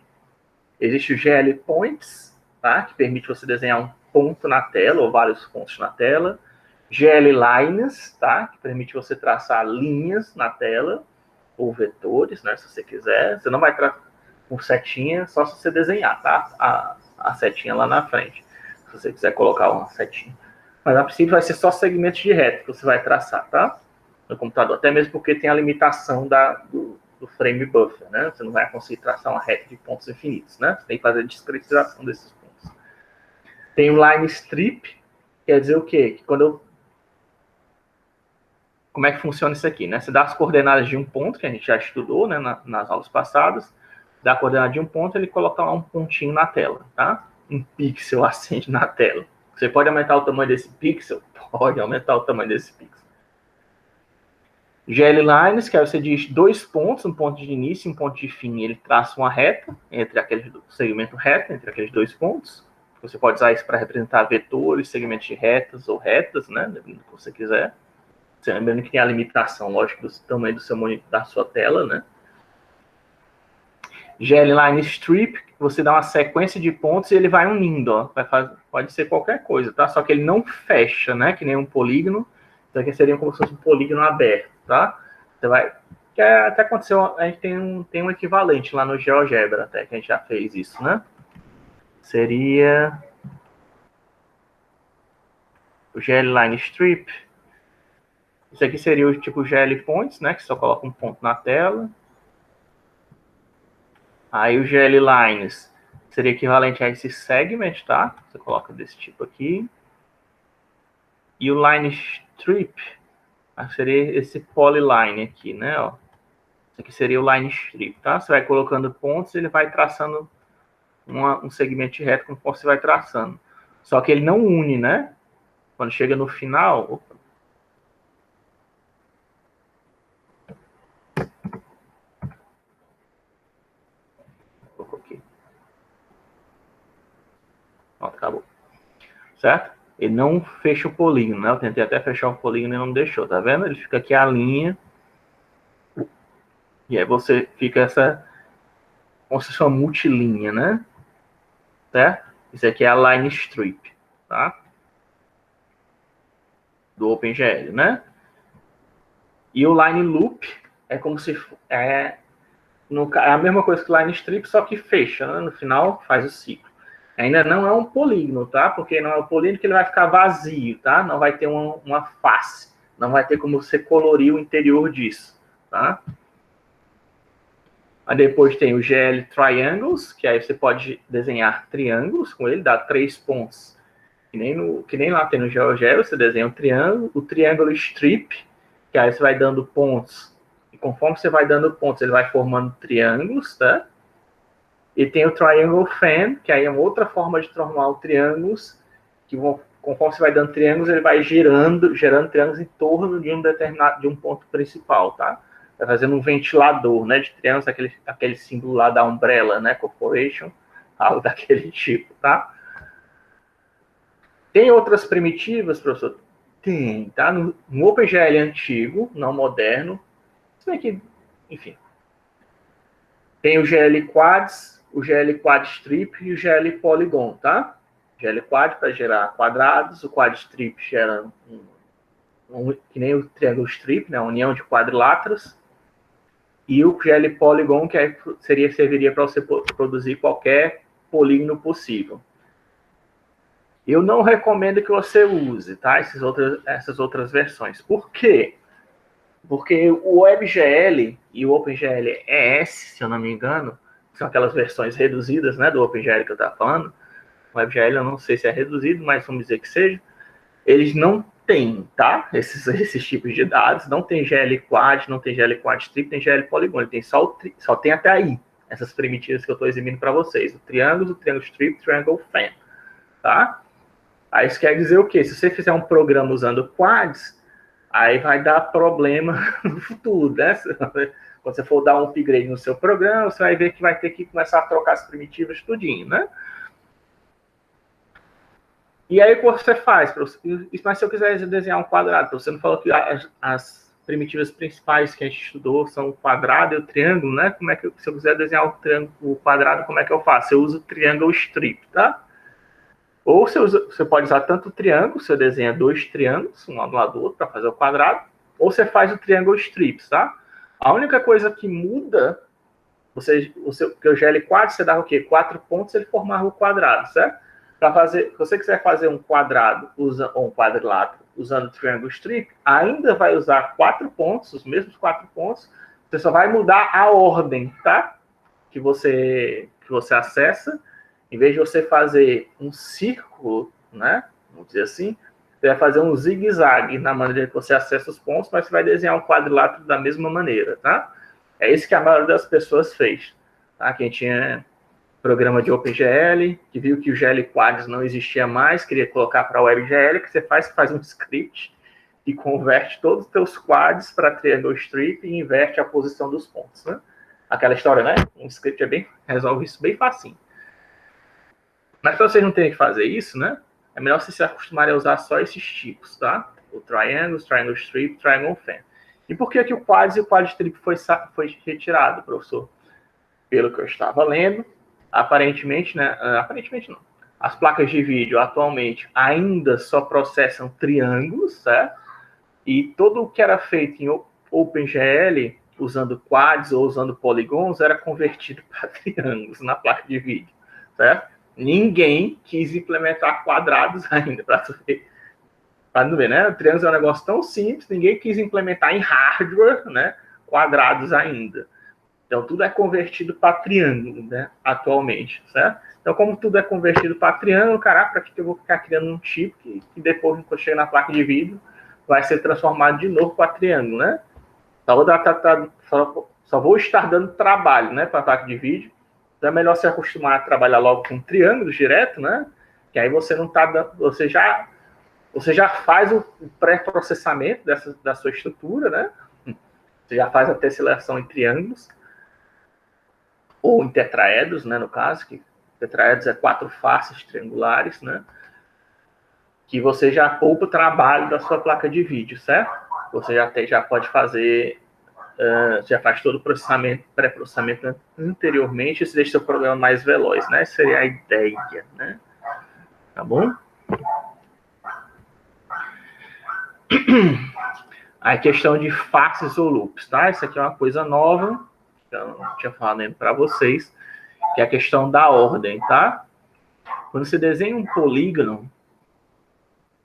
Existe o GL Points, tá? Que permite você desenhar um ponto na tela, ou vários pontos na tela. GL Lines, tá? Que permite você traçar linhas na tela, ou vetores, né, se você quiser. Você não vai traçar com setinha, só se você desenhar, tá? A setinha lá na frente, se você quiser colocar uma setinha. Mas a princípio vai ser só segmentos de reto que você vai traçar, tá? No computador. Até mesmo porque tem a limitação do frame buffer, né? Você não vai conseguir traçar uma reta de pontos infinitos, né? Você tem que fazer a discretização desses pontos. Tem o line strip, quer dizer o quê? Que quando eu... Como é que funciona isso aqui, né? Você dá as coordenadas de um ponto, que a gente já estudou, né, nas aulas passadas, dá a coordenada de um ponto, ele coloca lá um pontinho na tela, tá? Um pixel acende na tela. Você pode aumentar o tamanho desse pixel? Pode aumentar o tamanho desse pixel. GL lines, que aí você diz 2 pontos, um ponto de início e um ponto de fim, ele traça uma reta entre aqueles, segmento reto entre aqueles 2 pontos. Você pode usar isso para representar vetores, segmentos de retas ou retas, né? Dependendo do que você quiser. Você lembrando que tem a limitação, lógico, do tamanho do seu monitor, da sua tela, né? GL line strip, você dá uma sequência de pontos e ele vai unindo, ó. Pode ser qualquer coisa, tá? Só que ele não fecha, né? Que nem um polígono. Então aqui seria como se fosse um polígono aberto, tá? Você vai... Que até aconteceu, a gente tem um equivalente lá no GeoGebra, até, que a gente já fez isso, né? Seria... o GL line strip. Isso aqui seria o tipo GL points, né? Que só coloca um ponto na tela. Aí o GL lines seria equivalente a esse segment, tá? Você coloca desse tipo aqui. E o line strip seria esse polyline aqui, né? Ó. Isso aqui seria o line strip, tá? Você vai colocando pontos, ele vai traçando um segmento de reto conforme você vai traçando. Só que ele não une, né? Quando chega no final... Opa. Aqui. Pronto, acabou. Certo? Ele não fecha o polígono, né? Eu tentei até fechar o polígono e não deixou, tá vendo? Ele fica aqui a linha. E aí você fica essa... como se fosse uma multilinha, né? Certo? Isso aqui é a line strip, tá? Do OpenGL, né? E o line loop é como se... é a mesma coisa que o line strip, só que fecha, né? No final faz o ciclo. Ainda não é um polígono, tá? Porque não é um polígono que ele vai ficar vazio, tá? Não vai ter uma face. Não vai ter como você colorir o interior disso, tá? Aí depois tem o GL Triangles, que aí você pode desenhar triângulos com ele, dá 3 pontos. Que nem lá tem no GeoGebra, você desenha um triângulo. O Triângulo Strip, que aí você vai dando pontos. E conforme você vai dando pontos, ele vai formando triângulos, tá? E tem o Triangle Fan, que aí é uma outra forma de transformar triângulos, que conforme você vai dando triângulos, ele vai gerando triângulos em torno de um ponto principal, tá? Vai fazendo um ventilador, né, de triângulos, aquele símbolo lá da Umbrella, né, Corporation, algo daquele tipo, tá? Tem outras primitivas, professor? Tem, tá? No OpenGL antigo, não moderno, isso aqui, enfim. Tem o GL Quads, o GL Quad Strip e o GL Polygon, tá? GL Quad para gerar quadrados, o Quad Strip gera que nem o Triângulo Strip, né, união de quadriláteros, e o GL Polygon, que aí serviria para você produzir qualquer polígono possível. Eu não recomendo que você use, tá? Essas outras versões. Por quê? Porque o WebGL e o OpenGL ES, se eu não me engano, são aquelas versões reduzidas, né, do OpenGL que eu estava falando. O WebGL eu não sei se é reduzido, mas vamos dizer que seja. Eles não têm, tá? Esses tipos de dados. Não tem GL Quad, não tem GL Quad Strip, tem GL Polygon. Ele tem só tem até aí essas primitivas que eu estou exibindo para vocês. O Triângulo Strip, Triangle Fan, tá? Aí isso quer dizer o quê? Se você fizer um programa usando quads, aí vai dar problema no futuro, né? Quando você for dar um upgrade no seu programa, você vai ver que vai ter que começar a trocar as primitivas tudinho, né? E aí o que você faz? Mas se eu quiser desenhar um quadrado, você não falou que as primitivas principais que a gente estudou são o quadrado e o triângulo, né? Como é que se eu quiser desenhar o quadrado, como é que eu faço? Eu uso o Triangle Strip, tá? Ou você pode usar tanto o triângulo, você desenha 2 triângulos, um ao lado do outro, para fazer o quadrado, ou você faz o Triangle Strips, tá? A única coisa que muda, porque o GL Quad, você dava o quê? 4 pontos, ele formava o quadrado, certo? Se você quiser fazer um quadrado ou um quadrilátero usando o Triangle Strip, ainda vai usar 4 pontos, os mesmos 4 pontos, Você só vai mudar a ordem, tá? Que você acessa. Em vez de você fazer um círculo, né? Vamos dizer assim, você vai fazer um zigue-zague na maneira que você acessa os pontos, mas você vai desenhar um quadrilátero da mesma maneira, tá? É isso que a maioria das pessoas fez, tá? Quem tinha programa de OpenGL, que viu que o GL Quadros não existia mais, queria colocar para o WebGL, que você faz um script e converte todos os teus quadros para Triangle Strip e inverte a posição dos pontos, né? Aquela história, né? Um script resolve isso bem facinho. Mas para vocês não terem que fazer isso, né? É melhor vocês se acostumarem a usar só esses tipos, tá? O Triangle, Triangle Strip, Triangle Fan. E por que o Quads e o Quad Strip foi retirado, professor? Pelo que eu estava lendo, aparentemente, né? Aparentemente não. As placas de vídeo atualmente ainda só processam triângulos, certo? E tudo o que era feito em OpenGL, usando quads ou usando polygons, era convertido para triângulos na placa de vídeo, certo? Ninguém quis implementar quadrados ainda, para não ver, né? O triângulo é um negócio tão simples, ninguém quis implementar em hardware, né? Quadrados ainda. Então, tudo é convertido para triângulo, né? Atualmente, certo? Então, como tudo é convertido para triângulo, caraca, para que eu vou ficar criando um chip que depois, quando chega na placa de vídeo, vai ser transformado de novo para triângulo, né? Só vou estar dando trabalho, né? Para a placa de vídeo. Então, é melhor se acostumar a trabalhar logo com triângulos direto, né? Que aí você não está dando... Você já faz o pré-processamento da sua estrutura, né? Você já faz a tesselação em triângulos. Ou em tetraedros, né? No caso, que tetraedros é 4 faces triangulares, né? Que você já poupa o trabalho da sua placa de vídeo, certo? Você já pode fazer... já faz todo o pré-processamento anteriormente, isso deixa o seu programa mais veloz, né? Essa seria a ideia, né? Tá bom? A questão de faces ou loops, tá? Isso aqui é uma coisa nova, que eu não tinha falado para vocês, que é a questão da ordem, tá? Quando você desenha um polígono,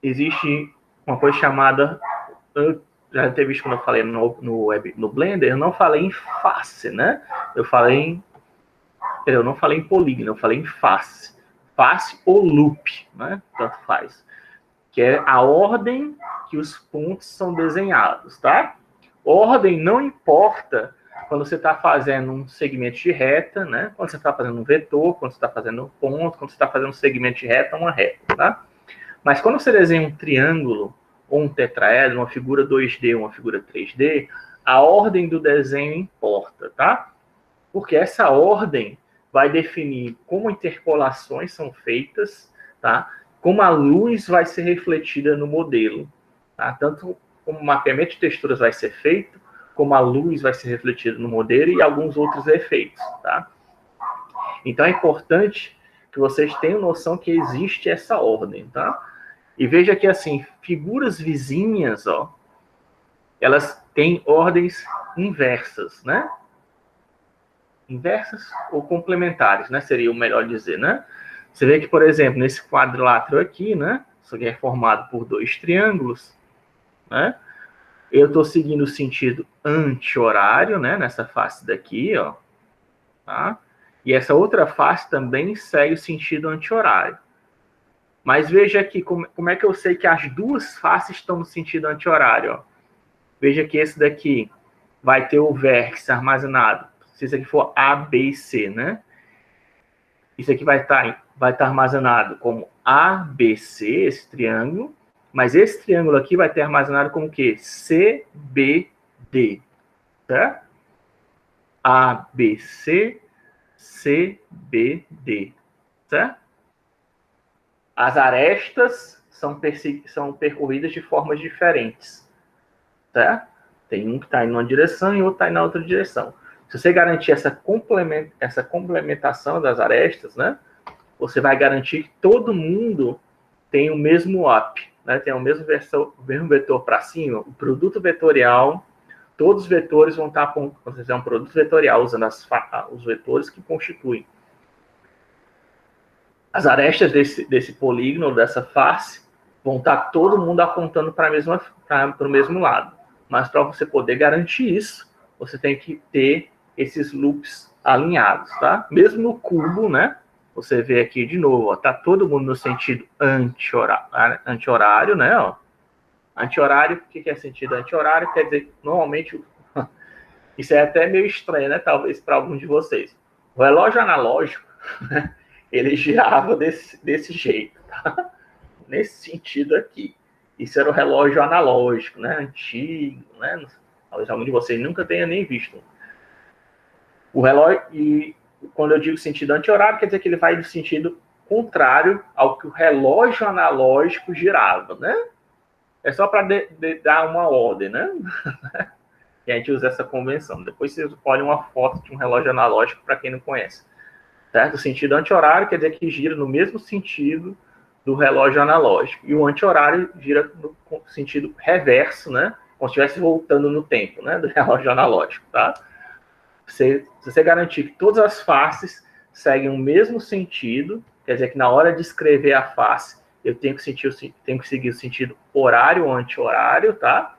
existe uma coisa chamada... Já teve visto quando eu falei no Blender, eu não falei em face, né? Eu não falei em polígono, eu falei em face. Face ou loop, né? Tanto faz. Que é a ordem que os pontos são desenhados, tá? Ordem não importa quando você está fazendo um segmento de reta, né? Quando você está fazendo um vetor, quando você está fazendo um ponto, quando você está fazendo um segmento de reta, uma reta, tá? Mas quando você desenha um triângulo, ou um tetraedro, uma figura 2D, uma figura 3D, a ordem do desenho importa, tá? Porque essa ordem vai definir como interpolações são feitas, tá? Como a luz vai ser refletida no modelo, tá? Tanto como o mapeamento de texturas vai ser feito, como a luz vai ser refletida no modelo e alguns outros efeitos, tá? Então é importante que vocês tenham noção que existe essa ordem, tá? E veja que, assim, figuras vizinhas, ó, elas têm ordens inversas, né? Inversas ou complementares, né? Seria o melhor dizer, né? Você vê que, por exemplo, nesse quadrilátero aqui, né? Isso aqui é formado por 2 triângulos, né? Eu estou seguindo o sentido anti-horário, né? Nessa face daqui, ó. Tá? E essa outra face também segue o sentido anti-horário. Mas veja aqui como é que eu sei que as duas faces estão no sentido anti-horário. Ó. Veja que esse daqui vai ter o vértice armazenado. Se isso aqui for A, B e C, né? Isso aqui vai estar armazenado como ABC, esse triângulo. Mas esse triângulo aqui vai ter armazenado como o quê? CBD. Certo? ABC, CBD. Certo? As arestas são percorridas de formas diferentes, certo? Tem um que está em uma direção e outro está na outra direção. Se você garantir essa complementação das arestas, né, você vai garantir que todo mundo tem o mesmo up, né, tem o mesmo vetor para cima, o produto vetorial, todos os vetores vão estar, quando você fizer um produto vetorial, usando os vetores que constituem as arestas desse polígono, dessa face, vão estar todo mundo apontando para o mesmo lado. Mas para você poder garantir isso, você tem que ter esses loops alinhados, tá? Mesmo no cubo, né? Você vê aqui de novo, ó, tá todo mundo no sentido anti-horário, né? Ó. Anti-horário, o que é sentido anti-horário? Quer dizer, normalmente, isso é até meio estranho, né? Talvez para alguns de vocês. O relógio analógico, né? Ele girava desse jeito, tá? Nesse sentido aqui. Isso era o relógio analógico, né? Antigo, né? Talvez algum de vocês nunca tenha nem visto. O relógio, e quando eu digo sentido anti-horário, quer dizer que ele vai no sentido contrário ao que o relógio analógico girava, né? É só para dar uma ordem, né? E a gente usa essa convenção. Depois vocês olhem uma foto de um relógio analógico para quem não conhece. Certo? O sentido anti-horário quer dizer que gira no mesmo sentido do relógio analógico. E o anti-horário gira no sentido reverso, né? Como se estivesse voltando no tempo, né? Do relógio analógico, tá? Se você garantir que todas as faces seguem o mesmo sentido, quer dizer que na hora de escrever a face, eu tenho que seguir o sentido horário ou anti-horário, tá?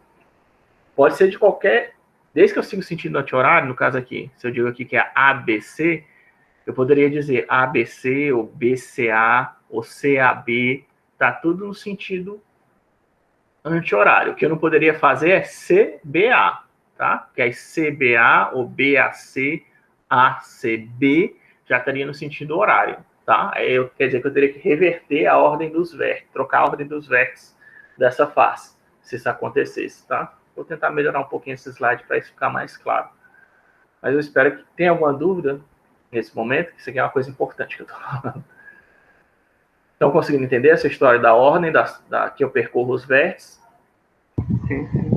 Pode ser de qualquer... Desde que eu siga o sentido anti-horário, no caso aqui, se eu digo aqui que é ABC, eu poderia dizer ABC, ou BCA, ou CAB, tá tudo no sentido anti-horário. O que eu não poderia fazer é CBA, tá? Que é CBA, ou BAC, ACB, já estaria no sentido horário, tá? Aí quer dizer que eu teria que reverter a ordem dos vértices, trocar a ordem dos vértices dessa face, se isso acontecesse, tá? Vou tentar melhorar um pouquinho esse slide para isso ficar mais claro. Mas eu espero que tenha alguma dúvida nesse momento, que isso aqui é uma coisa importante que eu estou falando. Estão conseguindo entender essa história da ordem que eu percorro os vértices? Sim, sim.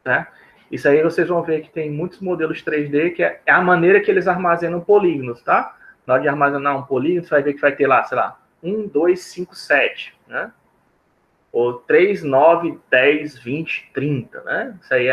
Né? Isso aí vocês vão ver que tem muitos modelos 3D, que é a maneira que eles armazenam polígonos, tá? Na hora de armazenar um polígono, você vai ver que vai ter lá, sei lá, 1, 2, 5, 7, né? Ou 3, 9, 10, 20, 30, né? Isso aí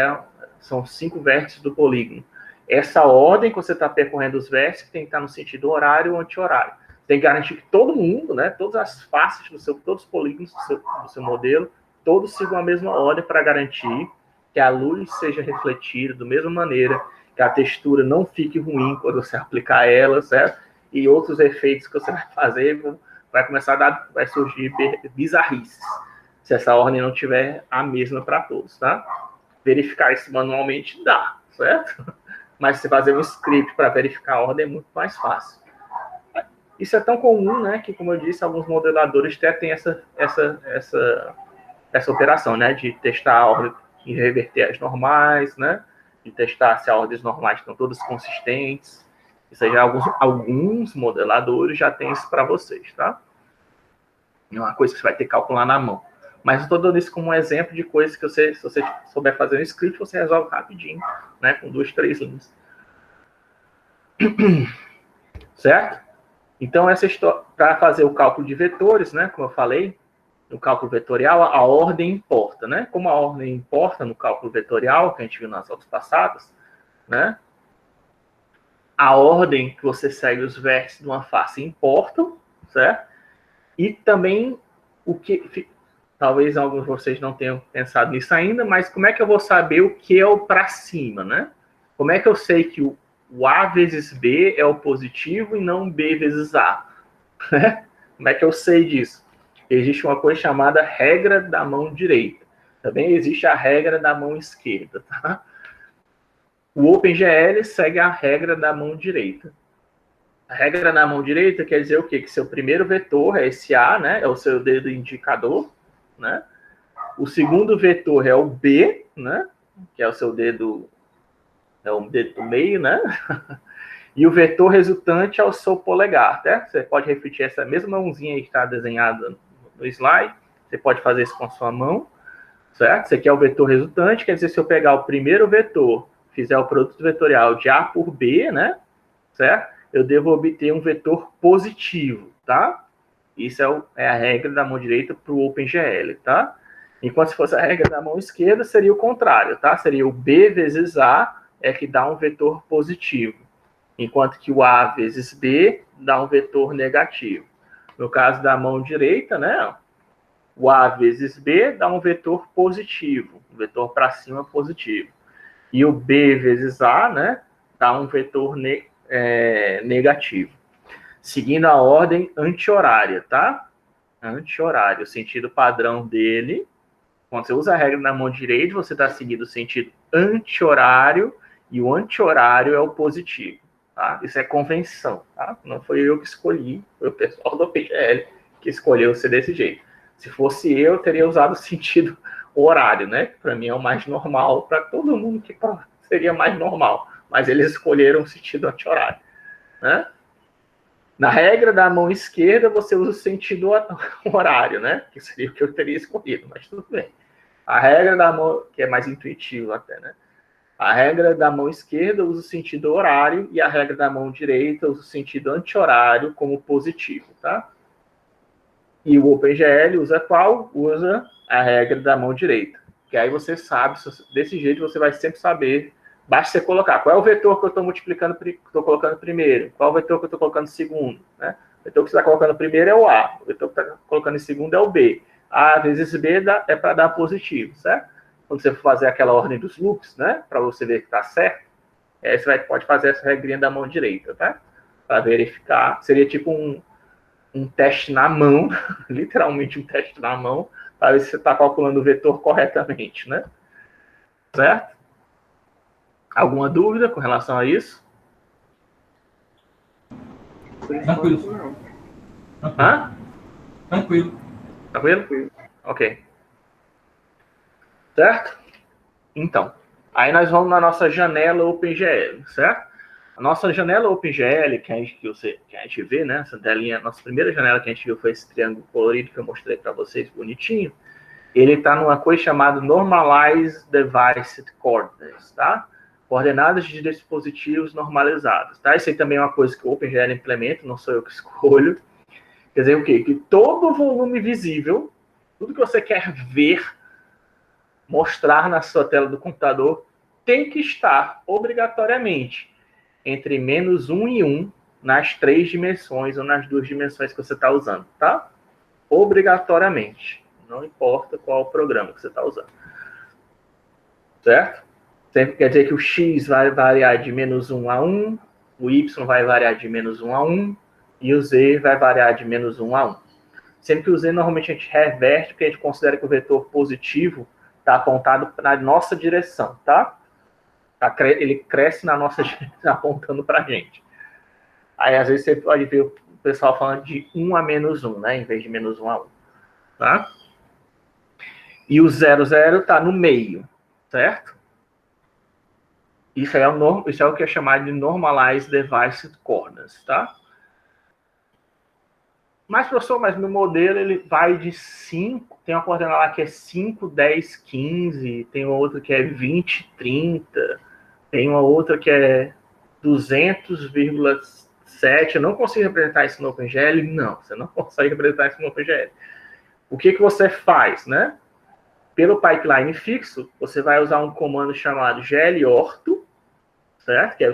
são 5 vértices do polígono. Essa ordem que você está percorrendo os vértices tem que estar no sentido horário ou anti-horário. Tem que garantir que todo mundo, né? Todas as faces todos os polígonos do seu modelo, todos sigam a mesma ordem para garantir que a luz seja refletida da mesma maneira, que a textura não fique ruim quando você aplicar ela, certo? E outros efeitos que você vai fazer, vai surgir bizarrices, se essa ordem não tiver a mesma para todos, tá? Verificar isso manualmente dá, certo? Mas se fazer um script para verificar a ordem é muito mais fácil. Isso é tão comum, né, que, como eu disse, alguns modeladores até têm essa operação, né, de testar a ordem e reverter as normais, né, de testar se as ordens normais estão todas consistentes. Isso aí, alguns modeladores já têm isso para vocês, tá? É uma coisa que você vai ter que calcular na mão. Mas eu estou dando isso como um exemplo de coisas que se você souber fazer um script, você resolve rapidinho, né, com 2, 3 linhas. Certo? Então, essa história, para fazer o cálculo de vetores, né, como eu falei, no cálculo vetorial, a ordem importa, né? Como a ordem importa no cálculo vetorial, que a gente viu nas aulas passadas, né? A ordem que você segue os vértices de uma face importam, certo? E também o que... Talvez alguns de vocês não tenham pensado nisso ainda, mas como é que eu vou saber o que é o para cima, né? Como é que eu sei que o A vezes B é o positivo e não B vezes A? Como é que eu sei disso? Existe uma coisa chamada regra da mão direita. Também existe a regra da mão esquerda, tá? O OpenGL segue a regra da mão direita. A regra da mão direita quer dizer o quê? Que seu primeiro vetor é esse A, né? É o seu dedo indicador, né? O segundo vetor é o B, né? Que é o seu dedo, é o dedo do meio, né? E o vetor resultante é o seu polegar, tá? Você pode repetir essa mesma mãozinha aí que está desenhada no slide. Você pode fazer isso com a sua mão, certo? Esse aqui é o vetor resultante, quer dizer, se eu pegar o primeiro vetor, fizer o produto vetorial de A por B, né? Certo? Eu devo obter um vetor positivo, tá? Isso é a regra da mão direita para o OpenGL, tá? Enquanto se fosse a regra da mão esquerda, seria o contrário, tá? Seria o B vezes A é que dá um vetor positivo, enquanto que o A vezes B dá um vetor negativo. No caso da mão direita, né? O A vezes B dá um vetor positivo, um vetor para cima positivo. e o B vezes A, né, dá um vetor negativo. Seguindo a ordem anti-horária, tá? Anti-horário, o sentido padrão dele. Quando você usa a regra na mão direita, você está seguindo o sentido anti-horário, e o anti-horário é o positivo. Tá? Isso é convenção. Tá? Não foi eu que escolhi, foi o pessoal do OpenGL que escolheu ser desse jeito. Se fosse eu teria usado o sentido horário, né? Para mim é o mais normal, para todo mundo que seria mais normal. Mas eles escolheram o sentido anti-horário. Né? Na regra da mão esquerda, você usa o sentido horário, né? Que seria o que eu teria escolhido, mas tudo bem. A regra da mão, que é mais intuitivo até, né? A regra da mão esquerda usa o sentido horário e a regra da mão direita usa o sentido anti-horário como positivo, tá? E o OpenGL usa qual? Usa a regra da mão direita. Que aí você sabe, desse jeito você vai sempre saber. Basta você colocar qual é o vetor que eu estou multiplicando, estou colocando primeiro, qual é o vetor que eu estou colocando segundo, né? O vetor que você está colocando primeiro é o A, o vetor que está colocando em segundo é o B. A vezes B é para dar positivo, certo? Quando você for fazer aquela ordem dos loops, né? Para você ver que está certo, você pode fazer essa regrinha da mão direita, tá? Para verificar. Seria tipo um teste na mão, literalmente um teste na mão, para ver se você está calculando o vetor corretamente, né? Certo? Alguma dúvida com relação a isso? Tranquilo. Hã? Tranquilo. Tranquilo? Ok. Certo? Então, aí nós vamos na nossa janela OpenGL, certo? A nossa janela OpenGL, que a gente vê, né? Essa telinha, nossa primeira janela que a gente viu foi esse triângulo colorido que eu mostrei para vocês, bonitinho. Ele está numa coisa chamada Normalized Device Coordinates, tá? Coordenadas de dispositivos normalizados, tá? Isso aí também é uma coisa que o OpenGL implementa, não sou eu que escolho. Quer dizer o quê? Que todo volume visível, tudo que você quer ver, mostrar na sua tela do computador, tem que estar obrigatoriamente entre -1 e 1 nas 3 dimensões ou nas 2 dimensões que você está usando, tá? Obrigatoriamente. Não importa qual programa que você está usando. Certo? Sempre quer dizer que o X vai variar de -1 a 1, o Y vai variar de -1 a 1 e o Z vai variar de -1 a 1. Sempre que o Z normalmente a gente reverte, porque a gente considera que o vetor positivo está apontado na nossa direção, tá? Ele cresce na nossa direção, apontando para a gente. Aí às vezes você pode ver o pessoal falando de 1 a -1, né? Em vez de -1 a 1. Tá? E o 00 está no meio, certo? Isso é o que é chamado de Normalized Device Coordinates, tá? Mas, professor, meu modelo ele vai de 5, tem uma coordenada lá que é 5, 10, 15, tem uma outra que é 20, 30, tem uma outra que é 200,7. Eu não consigo representar isso no OpenGL? Não, você não consegue representar isso no OpenGL. O que você faz, né? Pelo pipeline fixo, você vai usar um comando chamado glorto, certo? Que aí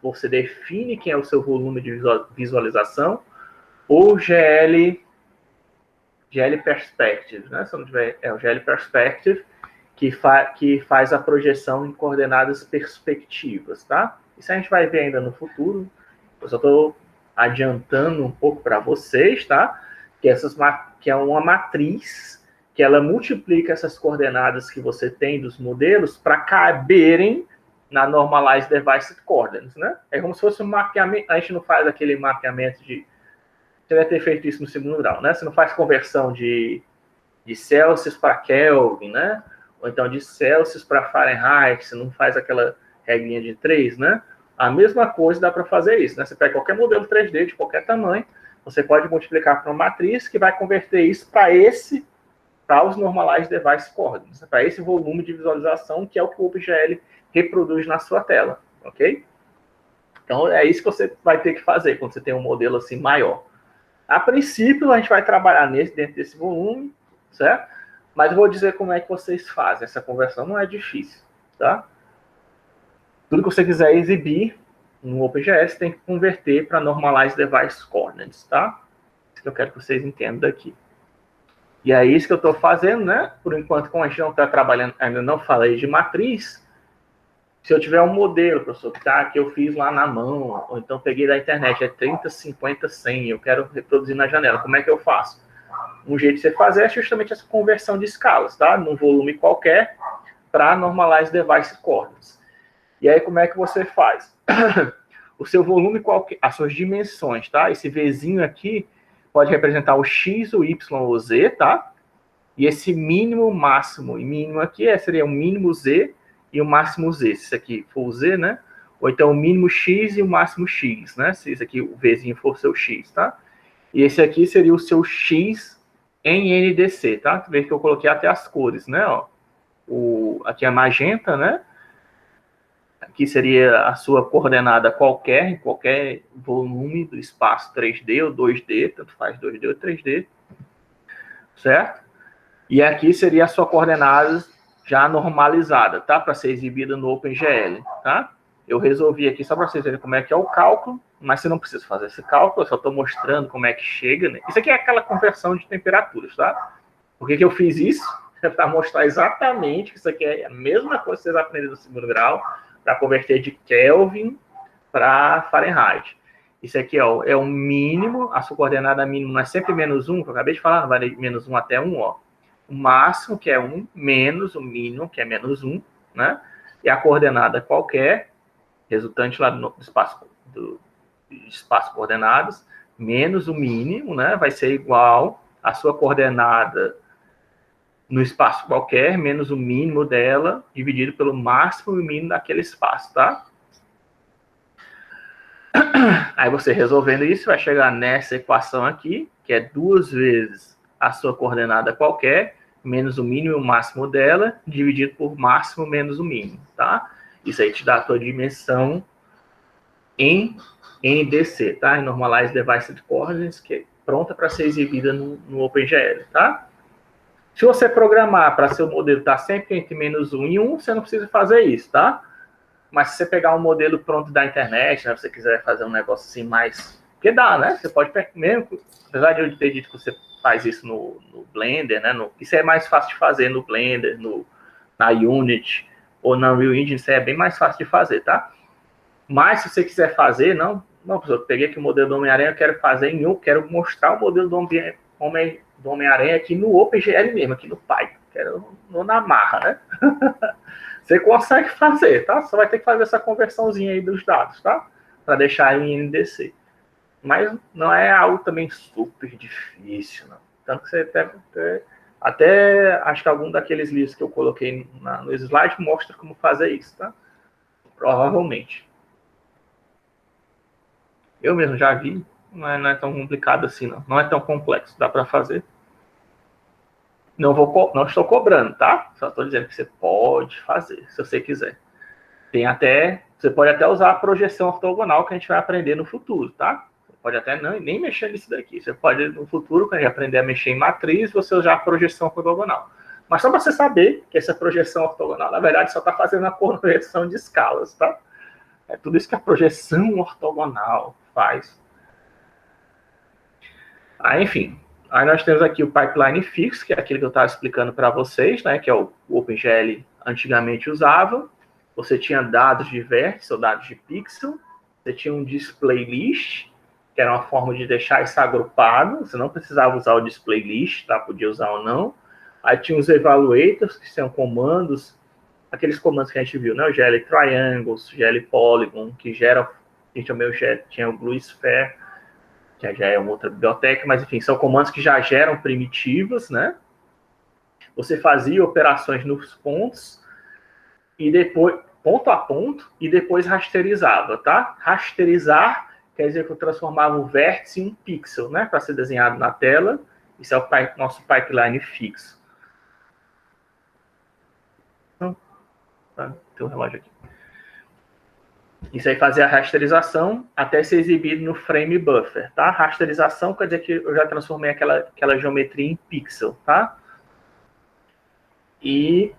você define quem é o seu volume de visualização, ou GL Perspective, né? Se não tiver, é o GL Perspective, que faz a projeção em coordenadas perspectivas, tá? Isso a gente vai ver ainda no futuro. Eu só estou adiantando um pouco para vocês, tá? Que é uma matriz que ela multiplica essas coordenadas que você tem dos modelos para caberem na Normalized Device Coordinates, né? É como se fosse um mapeamento. A gente não faz aquele mapeamento de... Você deve ter feito isso no segundo grau, né? Você não faz conversão de Celsius para Kelvin, né? Ou então de Celsius para Fahrenheit, você não faz aquela regrinha de 3, né? A mesma coisa dá para fazer isso, né? Você pega qualquer modelo 3D de qualquer tamanho, você pode multiplicar por uma matriz que vai converter isso para os Normalized Device Coordinates, para esse volume de visualização que é o que o OpenGL reproduz na sua tela, ok? Então, é isso que você vai ter que fazer quando você tem um modelo assim maior. A princípio, a gente vai trabalhar dentro desse volume, certo? Mas eu vou dizer como é que vocês fazem. Essa conversão não é difícil, tá? Tudo que você quiser exibir no OpenGL, você tem que converter para Normalized Device Coordinates, tá? Isso que eu quero que vocês entendam daqui. E é isso que eu estou fazendo, né? Por enquanto, como a gente não está trabalhando, ainda não falei de matriz, se eu tiver um modelo, professor, que eu fiz lá na mão, ou então peguei da internet, é 30, 50, 100, eu quero reproduzir na janela, como é que eu faço? Um jeito de você fazer é justamente essa conversão de escalas, tá? Num volume qualquer, para normalize device coordinates. E aí, como é que você faz? O seu volume qualquer, as suas dimensões, tá? Esse Vzinho aqui pode representar o X, o Y ou o Z, tá? E esse mínimo, máximo e mínimo aqui seria o mínimo Z e o máximo Z. Se isso aqui for o Z, né? Ou então o mínimo X e o máximo X, né? Se isso aqui, o Vzinho for o seu X, tá? E esse aqui seria o seu X em NDC, tá? Veja que eu coloquei até as cores, né? Ó, aqui é magenta, né? Aqui seria a sua coordenada qualquer, em qualquer volume do espaço 3D ou 2D, tanto faz 2D ou 3D, certo? E aqui seria a sua coordenada já normalizada, tá? Para ser exibida no OpenGL, tá? Eu resolvi aqui só para vocês verem como é que é o cálculo, mas você não precisa fazer esse cálculo, eu só estou mostrando como é que chega, né? Isso aqui é aquela conversão de temperaturas, tá? Por que eu fiz isso? É para mostrar exatamente que isso aqui é a mesma coisa que vocês aprenderam no segundo grau, para converter de Kelvin para Fahrenheit. Isso aqui ó, é o mínimo, a sua coordenada mínima é sempre menos 1, que eu acabei de falar, vai de menos 1 até 1, ó. O máximo, que é 1, menos o mínimo, que é menos 1, né? E a coordenada qualquer, resultante lá do espaço coordenadas, menos o mínimo, né? Vai ser igual a sua coordenada no espaço qualquer, menos o mínimo dela, dividido pelo máximo e o mínimo daquele espaço, tá? Aí você resolvendo isso, vai chegar nessa equação aqui, que é 2 vezes a sua coordenada qualquer, menos o mínimo e o máximo dela, dividido por máximo menos o mínimo, tá? Isso aí te dá a tua dimensão em NDC, tá? Em Normalized Device Coordinates, que é pronta para ser exibida no OpenGL, tá? Se você programar para seu modelo estar sempre entre menos 1 e 1, você não precisa fazer isso, tá? Mas se você pegar um modelo pronto da internet, né, se você quiser fazer um negócio assim mais... Porque dá, né? Você pode, mesmo, apesar de eu ter dito que você faz isso no Blender, né? Isso é mais fácil de fazer no Blender, na Unity ou na Unreal Engine, isso é bem mais fácil de fazer, tá? Mas se você quiser fazer, não, professor, eu peguei aqui o modelo do Homem-Aranha, eu quero fazer em U, quero mostrar o modelo do Homem-Aranha aqui no OpenGL mesmo, aqui no Python, quero na marra, né? Você consegue fazer, tá? Só vai ter que fazer essa conversãozinha aí dos dados, tá? Para deixar em NDC. Mas não é algo também super difícil, não. Tanto que você até acho que algum daqueles livros que eu coloquei no slide mostra como fazer isso, tá? Provavelmente. Eu mesmo já vi, não é tão complicado assim, não. Não é tão complexo, dá para fazer. Não estou cobrando, tá? Só estou dizendo que você pode fazer, se você quiser. Você pode até usar a projeção ortogonal que a gente vai aprender no futuro, tá? Você pode até nem mexer nisso daqui. Você pode, no futuro, quando a gente aprender a mexer em matriz, você usar a projeção ortogonal. Mas só para você saber que essa projeção ortogonal, na verdade, só está fazendo a conversão de escalas, tá? É tudo isso que a projeção ortogonal faz. Enfim. Aí nós temos aqui o pipeline fixo, que é aquele que eu estava explicando para vocês, né? Que é o OpenGL antigamente usava. Você tinha dados de vértice ou dados de pixel. Você tinha um display list, que era uma forma de deixar isso agrupado. Você não precisava usar o display list, tá? Podia usar ou não. Aí tinha os evaluators, que são comandos, aqueles comandos que a gente viu, né? O GL Triangles, GL Polygon, que gera, a gente também tinha o Blue Sphere, que já é uma outra biblioteca, mas enfim, são comandos que já geram primitivas, né? Você fazia operações nos pontos, e depois, ponto a ponto, e depois rasterizava, tá? Rasterizar quer dizer que eu transformava o vértice em um pixel, né? Para ser desenhado na tela. Isso é o nosso pipeline fixo. Tem um relógio aqui. Isso aí fazia a rasterização até ser exibido no frame buffer, tá? Rasterização quer dizer que eu já transformei aquela geometria em pixel, tá? E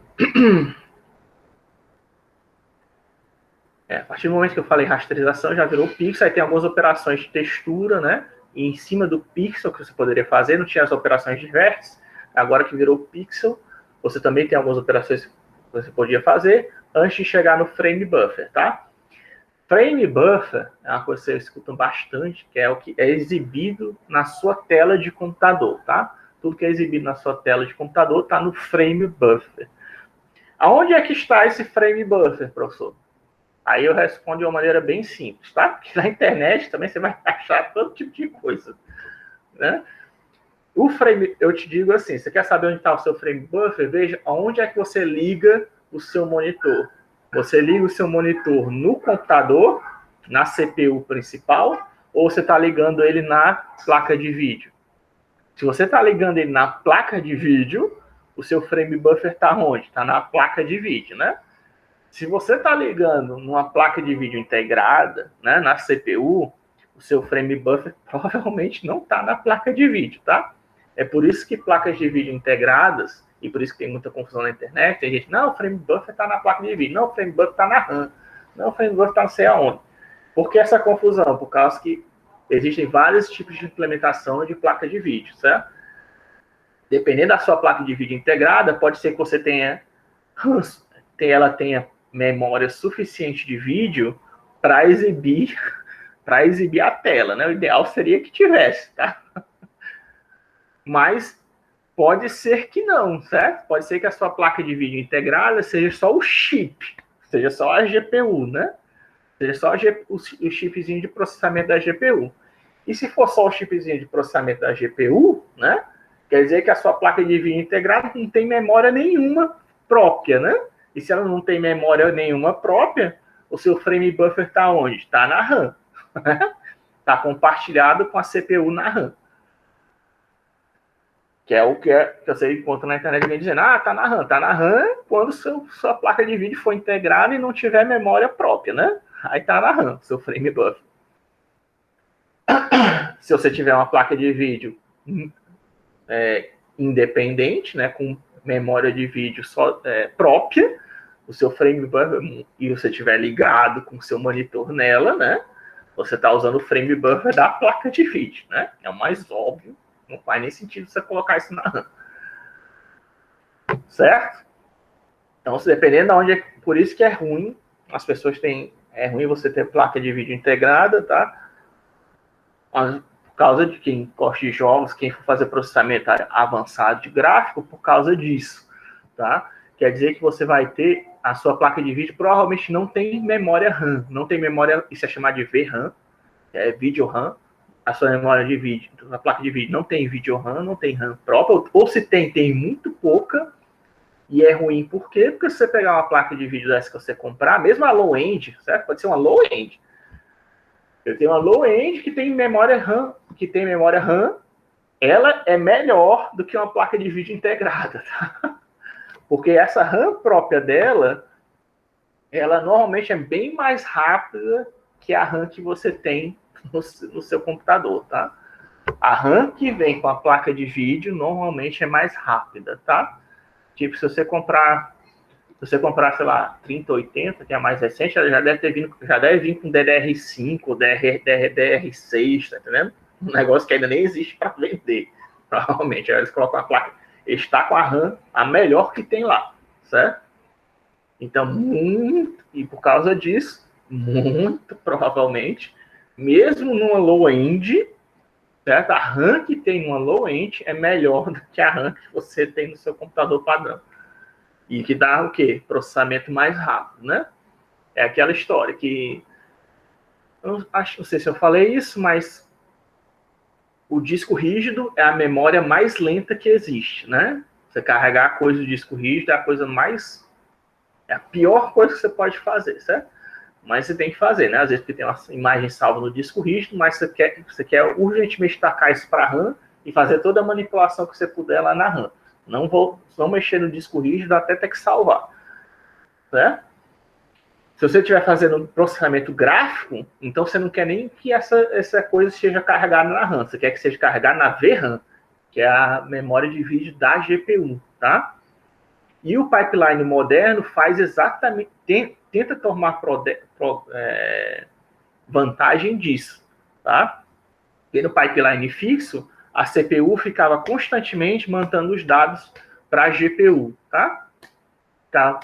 a partir do momento que eu falei rasterização, já virou pixel, aí tem algumas operações de textura, né? E em cima do pixel que você poderia fazer, não tinha as operações de vértice, Agora que virou pixel, você também tem algumas operações que você podia fazer antes de chegar no frame buffer, tá? Frame buffer é uma coisa que você escuta bastante, que é o que é exibido na sua tela de computador, tá? Tudo que é exibido na sua tela de computador está no frame buffer. Aonde é que está esse frame buffer, professor? Aí eu respondo de uma maneira bem simples, tá? Porque na internet também você vai achar todo tipo de coisa, né? O frame, eu te digo assim, você quer saber onde está o seu frame buffer? Veja aonde é que você liga o seu monitor. Você liga o seu monitor no computador, na CPU principal, ou você está ligando ele na placa de vídeo? Se você está ligando ele na placa de vídeo, o seu frame buffer está onde? Está na placa de vídeo, né? Se você está ligando numa placa de vídeo integrada, né, na CPU, o seu frame buffer provavelmente não está na placa de vídeo, tá? É por isso que placas de vídeo integradas, e por isso que tem muita confusão na internet, tem gente, não, o frame buffer está na placa de vídeo, não, o frame buffer está na RAM, não, o frame buffer está não sei aonde. Por que essa confusão? Por causa que existem vários tipos de implementação de placa de vídeo, certo? Dependendo da sua placa de vídeo integrada, pode ser que você ela tenha memória suficiente de vídeo para exibir a tela, né? O ideal seria que tivesse, tá? Mas pode ser que não, certo? Pode ser que a sua placa de vídeo integrada seja só o chip, seja só a GPU, né? Seja só o chipzinho de processamento da GPU. E se for só o chipzinho de processamento da GPU, né? Quer dizer que a sua placa de vídeo integrada não tem memória nenhuma própria, né? E se ela não tem memória nenhuma própria, o seu frame buffer está onde? Está na RAM. Está compartilhado com a CPU na RAM. Que é o que você encontra na internet alguém dizendo, tá na RAM. Está na RAM quando sua placa de vídeo for integrada e não tiver memória própria, né? Aí está na RAM, seu frame buffer. Se você tiver uma placa de vídeo independente, né, com memória de vídeo só própria, o seu frame buffer, e você estiver ligado com o seu monitor nela, né, você está usando o frame buffer da placa de vídeo, né? É o mais óbvio, não faz nem sentido você colocar isso na RAM. Certo? Então, dependendo de onde é, por isso que é ruim, as pessoas têm, é ruim você ter placa de vídeo integrada, tá? Por causa de quem gosta de jogos, quem for fazer processamento avançado de gráfico, por causa disso, tá? Quer dizer que você vai ter, a sua placa de vídeo provavelmente não tem memória RAM, não tem memória, isso é chamado de VRAM, é Video RAM, a sua memória de vídeo, a placa de vídeo não tem Video RAM, não tem RAM própria, ou se tem muito pouca, e é ruim por quê? Porque se você pegar uma placa de vídeo dessa que você comprar, mesmo a low-end, certo? Pode ser uma low-end. Eu tenho uma low-end que tem memória RAM, ela é melhor do que uma placa de vídeo integrada, tá? Porque essa RAM própria dela, ela normalmente é bem mais rápida que a RAM que você tem no seu computador, tá? A RAM que vem com a placa de vídeo normalmente é mais rápida, tá? Tipo, se você comprar, sei lá, 3080, que é a mais recente, ela já deve vir com DDR5 ou DDR6, tá entendendo? Um negócio que ainda nem existe para vender. Provavelmente, aí eles colocam a placa, está com a RAM a melhor que tem lá, certo? Então, e por causa disso, muito provavelmente, mesmo numa low-end, certo? A RAM que tem numa low-end é melhor do que a RAM que você tem no seu computador padrão. E que dá o quê? Processamento mais rápido, né? É aquela história que... não sei se eu falei isso, mas o disco rígido é a memória mais lenta que existe, né? Você carregar a coisa do disco rígido é a coisa mais... é a pior coisa que você pode fazer, certo? Mas você tem que fazer, né? Às vezes porque tem uma imagem salva no disco rígido, mas você quer urgentemente tacar isso para a RAM e fazer toda a manipulação que você puder lá na RAM. Não mexer no disco rígido até ter que salvar, certo? Se você estiver fazendo processamento gráfico, então você não quer nem que essa coisa seja carregada na RAM. Você quer que seja carregada na VRAM, que é a memória de vídeo da GPU, tá? E o pipeline moderno faz exatamente... tenta tomar vantagem disso, tá? Porque no pipeline fixo, a CPU ficava constantemente mandando os dados para a GPU, tá? Tá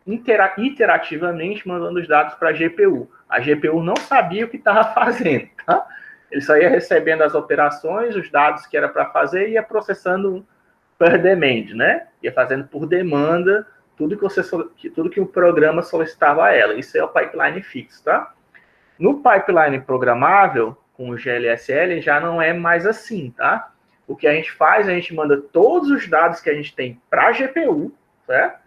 iterativamente mandando os dados para a GPU. A GPU não sabia o que estava fazendo, tá? Ele só ia recebendo as operações, os dados que era para fazer e ia processando per demand, né? Ia fazendo por demanda tudo que o programa solicitava a ela. Isso é o pipeline fixo, tá? No pipeline programável, com o GLSL, já não é mais assim, tá? O que a gente faz, a gente manda todos os dados que a gente tem para a GPU, certo?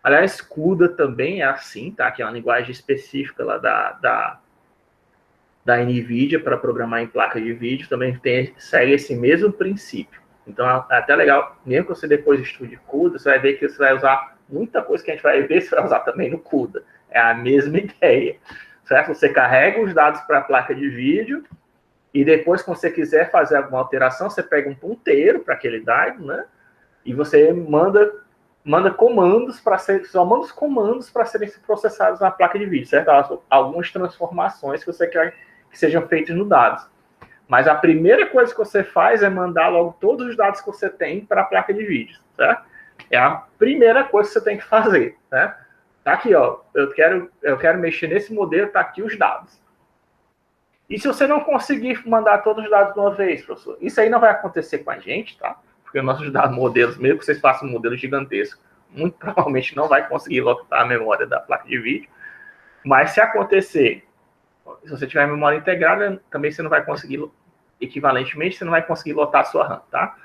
Aliás, CUDA também é assim, tá? Que é uma linguagem específica lá da NVIDIA para programar em placa de vídeo, também segue esse mesmo princípio. Então, é até legal, mesmo que você depois estude CUDA, você vai ver que você vai usar muita coisa que a gente vai ver, você vai usar também no CUDA. É a mesma ideia, certo? Você carrega os dados para a placa de vídeo e depois, quando você quiser fazer alguma alteração, você pega um ponteiro para aquele dado, né? E você manda comandos para os comandos para serem processados na placa de vídeo, certo? Algumas transformações que você quer que sejam feitas no dados. Mas a primeira coisa que você faz é mandar logo todos os dados que você tem para a placa de vídeo, certo? É a primeira coisa que você tem que fazer, né? Tá aqui, ó. Eu quero mexer nesse modelo, tá aqui os dados. E se você não conseguir mandar todos os dados de uma vez, professor? Isso aí não vai acontecer com a gente, tá? Porque nossos dados modelos, mesmo que vocês façam um modelo gigantesco, muito provavelmente não vai conseguir lotar a memória da placa de vídeo. Mas se acontecer, se você tiver memória integrada, também você não vai conseguir, equivalentemente, você não vai conseguir lotar a sua RAM, tá?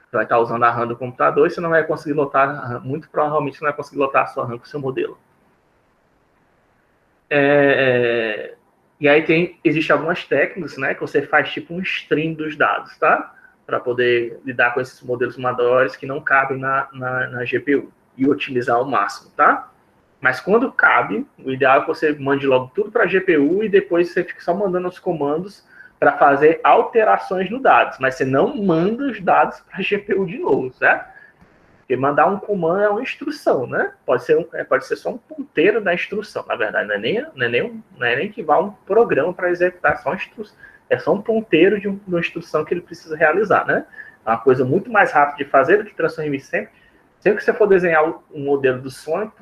Você vai estar usando a RAM do computador e você não vai conseguir lotar a RAM, muito provavelmente você não vai conseguir lotar a sua RAM com o seu modelo. E aí existe algumas técnicas, né, que você faz tipo um stream dos dados, tá? Para poder lidar com esses modelos maiores que não cabem na GPU e otimizar ao máximo, tá? Mas quando cabe, o ideal é que você mande logo tudo para a GPU e depois você fica só mandando os comandos para fazer alterações no dados. Mas você não manda os dados para a GPU de novo, certo? Porque mandar um comando é uma instrução, né? Pode ser só um ponteiro da instrução, na verdade. Não é nem que vá um programa para executar, é só um ponteiro de uma instrução que ele precisa realizar, né? É uma coisa muito mais rápida de fazer do que transformar sempre. Sempre que você for desenhar um modelo do Sonic,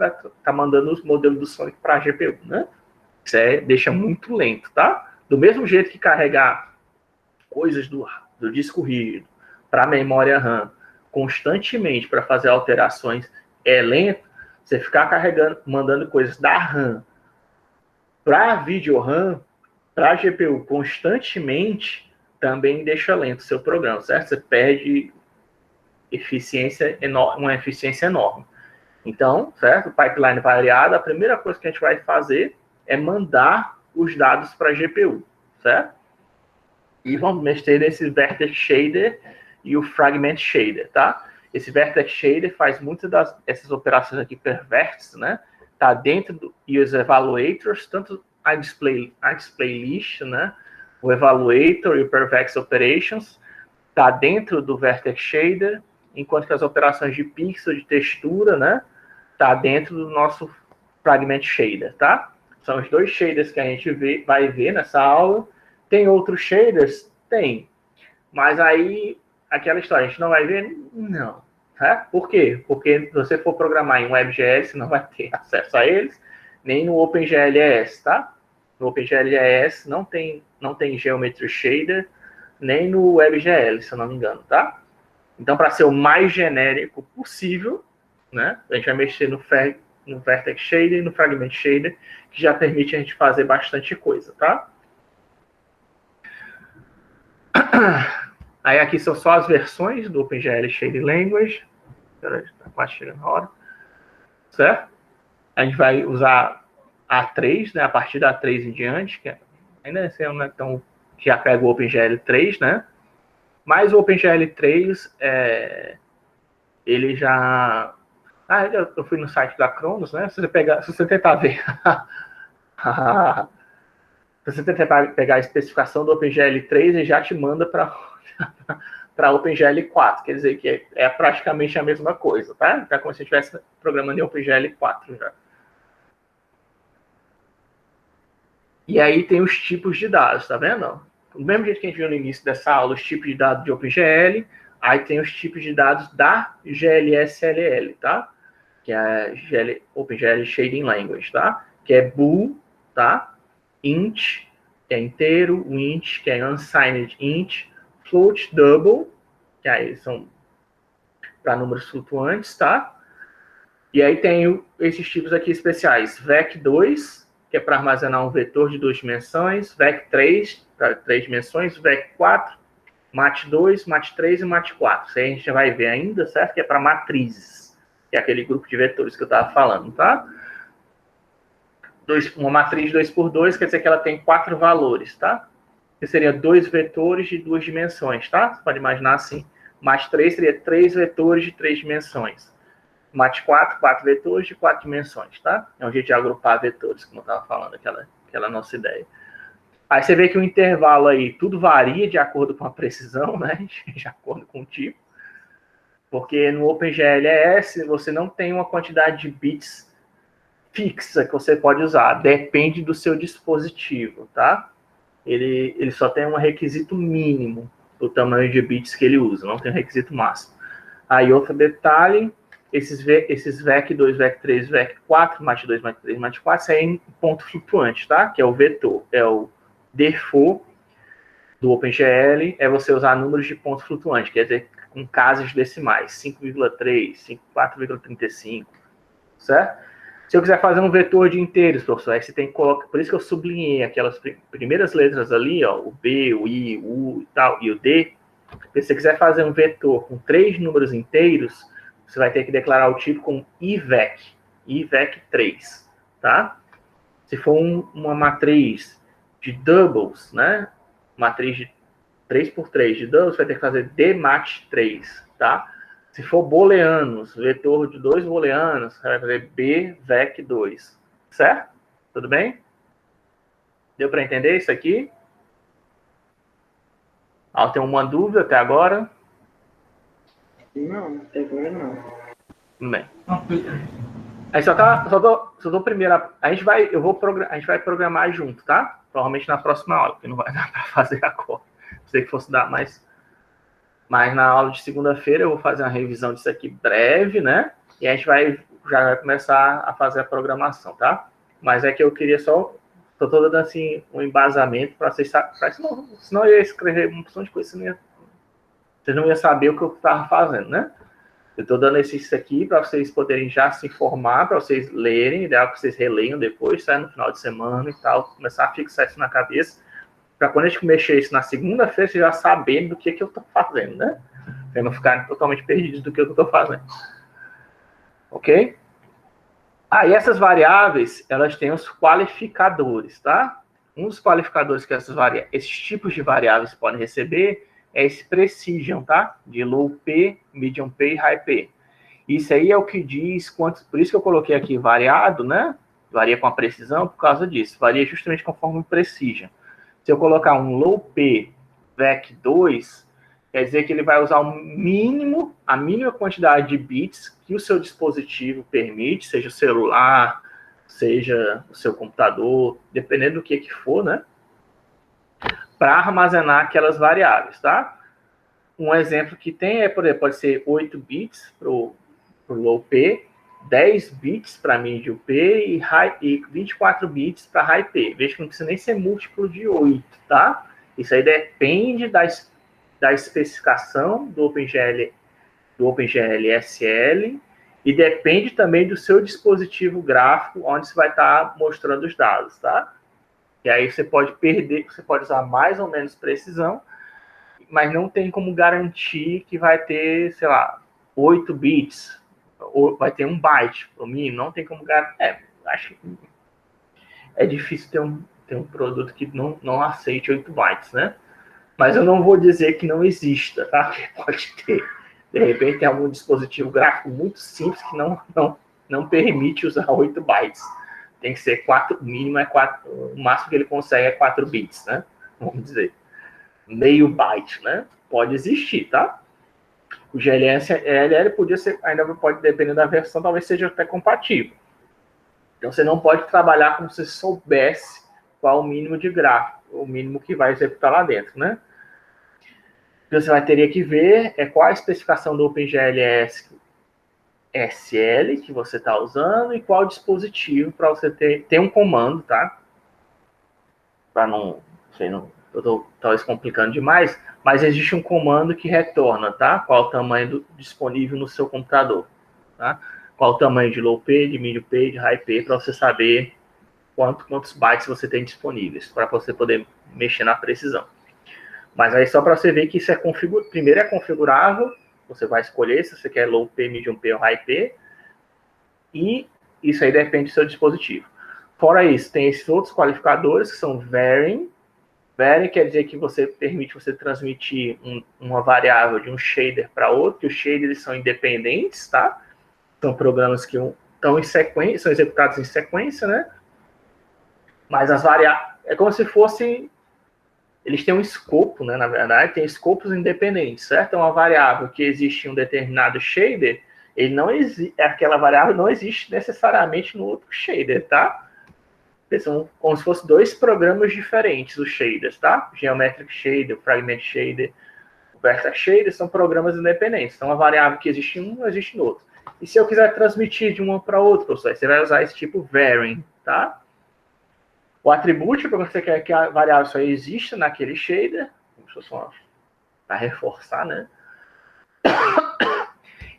tá mandando os modelos do Sonic para a GPU, né? Isso deixa muito lento, tá? Do mesmo jeito que carregar coisas do disco rígido para a memória RAM constantemente para fazer alterações é lento, você ficar mandando coisas da RAM para a vídeo RAM, para a GPU constantemente, também deixa lento o seu programa, certo? Você perde uma eficiência enorme. Então, certo? Pipeline variado, a primeira coisa que a gente vai fazer é mandar os dados para a GPU, certo? E vamos mexer nesse Vertex Shader e o Fragment Shader, tá? Esse Vertex Shader faz muitas dessas operações aqui per vértice, né? Tá dentro e os evaluators, tanto a display list, né? O evaluator e o Pervex Operations tá dentro do Vertex Shader, enquanto que as operações de pixel, de textura, né? Tá dentro do nosso Fragment Shader, tá? São os dois shaders que a gente vai ver nessa aula. Tem outros shaders? Tem. Mas aí, aquela história, a gente não vai ver? Não. Tá? Por quê? Porque se você for programar em WebGL, você não vai ter acesso a eles, nem no OpenGLES, tá? No OpenGLES não tem Geometry Shader, nem no WebGL, se eu não me engano, tá? Então, para ser o mais genérico possível, né, a gente vai mexer no Vertex Shader e no Fragment Shader, que já permite a gente fazer bastante coisa, tá? Aí aqui são só as versões do OpenGL Shader Language. Está quase chegando a hora. Certo? A gente vai usar a 3, né, a partir da 3 em diante, que ainda não é tão... que já pega o OpenGL 3, né? Mas o OpenGL 3, ele já... eu fui no site da Cronos, né? Se você tentar ver... se você tentar pegar a especificação do OpenGL 3, ele já te manda para OpenGL 4. Quer dizer que é praticamente a mesma coisa, tá? É como se estivesse programando em OpenGL 4 já. E aí tem os tipos de dados, tá vendo? do mesmo jeito que a gente viu no início dessa aula, os tipos de dados de OpenGL, aí tem os tipos de dados da GLSLL, tá? Que é a OpenGL Shading Language, tá? Que é bool, tá? Int, que é inteiro, int, que é unsigned int, float double, que aí são para números flutuantes, tá? E aí tem esses tipos aqui especiais, vec2, que é para armazenar um vetor de 2 dimensões, vec3, para 3 dimensões, vec4, mat2, mat3 e mat4. Isso aí a gente já vai ver ainda, certo? Que é para matrizes, que é aquele grupo de vetores que eu estava falando, tá? Uma matriz 2x2 quer dizer que ela tem 4 valores, tá? Que seria 2 vetores de 2 dimensões, tá? Você pode imaginar assim. Mat3 seria 3 vetores de 3 dimensões. Mat4, 4 vetores de 4 dimensões, tá? É um jeito de agrupar vetores, como eu estava falando, aquela nossa ideia. Aí você vê que o intervalo aí, tudo varia de acordo com a precisão, né? De acordo com o tipo. Porque no OpenGLS você não tem uma quantidade de bits fixa que você pode usar. Depende do seu dispositivo, tá? Ele só tem um requisito mínimo do tamanho de bits que ele usa, não tem um requisito máximo. Aí outro detalhe, esses VEC2, VEC3, VEC4, MAT2, MAT3, MAT4, isso aí é em ponto flutuante, tá? Que é o vetor, é o default do OpenGL, é você usar números de ponto flutuante, quer dizer, com casas decimais, 5,3, 4,35, certo? Se eu quiser fazer um vetor de inteiros, professor, aí você tem que colocar, por isso que eu sublinhei aquelas primeiras letras ali, ó, o B, o I, o U e tal, e o D. Se você quiser fazer um vetor com 3 números inteiros, você vai ter que declarar o tipo com IVEC, IVEC3, tá? Se for uma matriz de doubles, né? Matriz de 3x3 de doubles, você vai ter que fazer DMAT3, tá? Se for booleanos, vetor de 2 booleanos, você vai fazer BVEC2, certo? Tudo bem? Deu para entender isso aqui? Tem uma dúvida até agora? Não, até agora não. Tudo bem. Aí só tô primeiro. A gente vai programar junto, tá? Provavelmente na próxima aula, porque não vai dar para fazer agora. Sei que fosse dar mais. Mas na aula de segunda-feira eu vou fazer uma revisão disso aqui breve, né? E a gente já vai começar a fazer a programação, tá? Mas é que eu queria só... Estou dando assim um embasamento para vocês saberem. Senão eu ia escrever uma opção de coisa, vocês não iam saber o que eu estava fazendo, né? Eu estou dando isso aqui para vocês poderem já se informar, para vocês lerem, ideal que vocês releiam depois, sai no final de semana e tal, começar a fixar isso na cabeça, para quando a gente mexer isso na segunda-feira, vocês já saberem do que eu estou fazendo, né? Para não ficarem totalmente perdidos do que eu estou fazendo. Ok? E essas variáveis, elas têm os qualificadores, tá? Um dos qualificadores que esses tipos de variáveis podem receber é esse precision, tá? De low P, medium P e high P. Isso aí é o que diz quantos... Por isso que eu coloquei aqui variado, né? Varia com a precisão por causa disso. Varia justamente conforme o precision. Se eu colocar um low P VEC2, quer dizer que ele vai usar a mínima quantidade de bits que o seu dispositivo permite, seja o celular, seja o seu computador, dependendo do que for, né? Para armazenar aquelas variáveis, tá? Um exemplo que tem por exemplo, pode ser 8 bits para o low P, 10 bits para medium P e 24 bits para high P. Veja que não precisa nem ser múltiplo de 8, tá? Isso aí depende da especificação do OpenGL SL e depende também do seu dispositivo gráfico onde você vai estar mostrando os dados, tá? E aí você pode usar mais ou menos precisão, mas não tem como garantir que vai ter, sei lá, 8 bits, ou vai ter 1 byte, no mínimo, não tem como garantir. Acho que é difícil ter um produto que não aceite 8 bytes, né? Mas eu não vou dizer que não exista, tá? Pode ter. De repente tem algum dispositivo gráfico muito simples que não permite usar 8 bytes. Tem que ser 4, o mínimo é 4, o máximo que ele consegue é 4 bits, né? Vamos dizer. Meio byte, né? Pode existir, tá? O GLSLL podia ser, ainda pode, dependendo da versão, talvez seja até compatível. Então você não pode trabalhar como se soubesse qual o mínimo de gráfico, o mínimo que vai executar lá dentro, né? O que você teria que ver é qual a especificação do OpenGL SL que você está usando e qual dispositivo para você ter um comando, tá? Para não, sei, não, eu estou talvez complicando demais, mas existe um comando que retorna, tá? Qual o tamanho disponível no seu computador, tá? Qual o tamanho de low pay, de medium pay, de high pay, para você saber quantos bytes você tem disponíveis, para você poder mexer na precisão. Mas aí só para você ver que isso primeiro é configurável, você vai escolher se você quer low pay, medium pay ou high pay, e isso aí depende do seu dispositivo. Fora isso, tem esses outros qualificadores que são varying. Varying quer dizer que permite você transmitir uma variável de um shader para outro, que os shaders são independentes, tá? São programas que estão em sequência, são executados em sequência, né? Mas as variáveis, é como se fossem, eles têm um escopo, né? Na verdade, tem escopos independentes, certo? É uma variável que existe em um determinado shader, ele não aquela variável não existe necessariamente no outro shader, tá? Eles são como se fossem dois programas diferentes, os shaders, tá? Geometric Shader, Fragment Shader, Vertex Shader são programas independentes. Então, a variável que existe em um não existe no outro. E se eu quiser transmitir de uma para outra, você vai usar esse tipo varying, tá? O atributo, para você quer que a variável só exista naquele shader, para reforçar, né?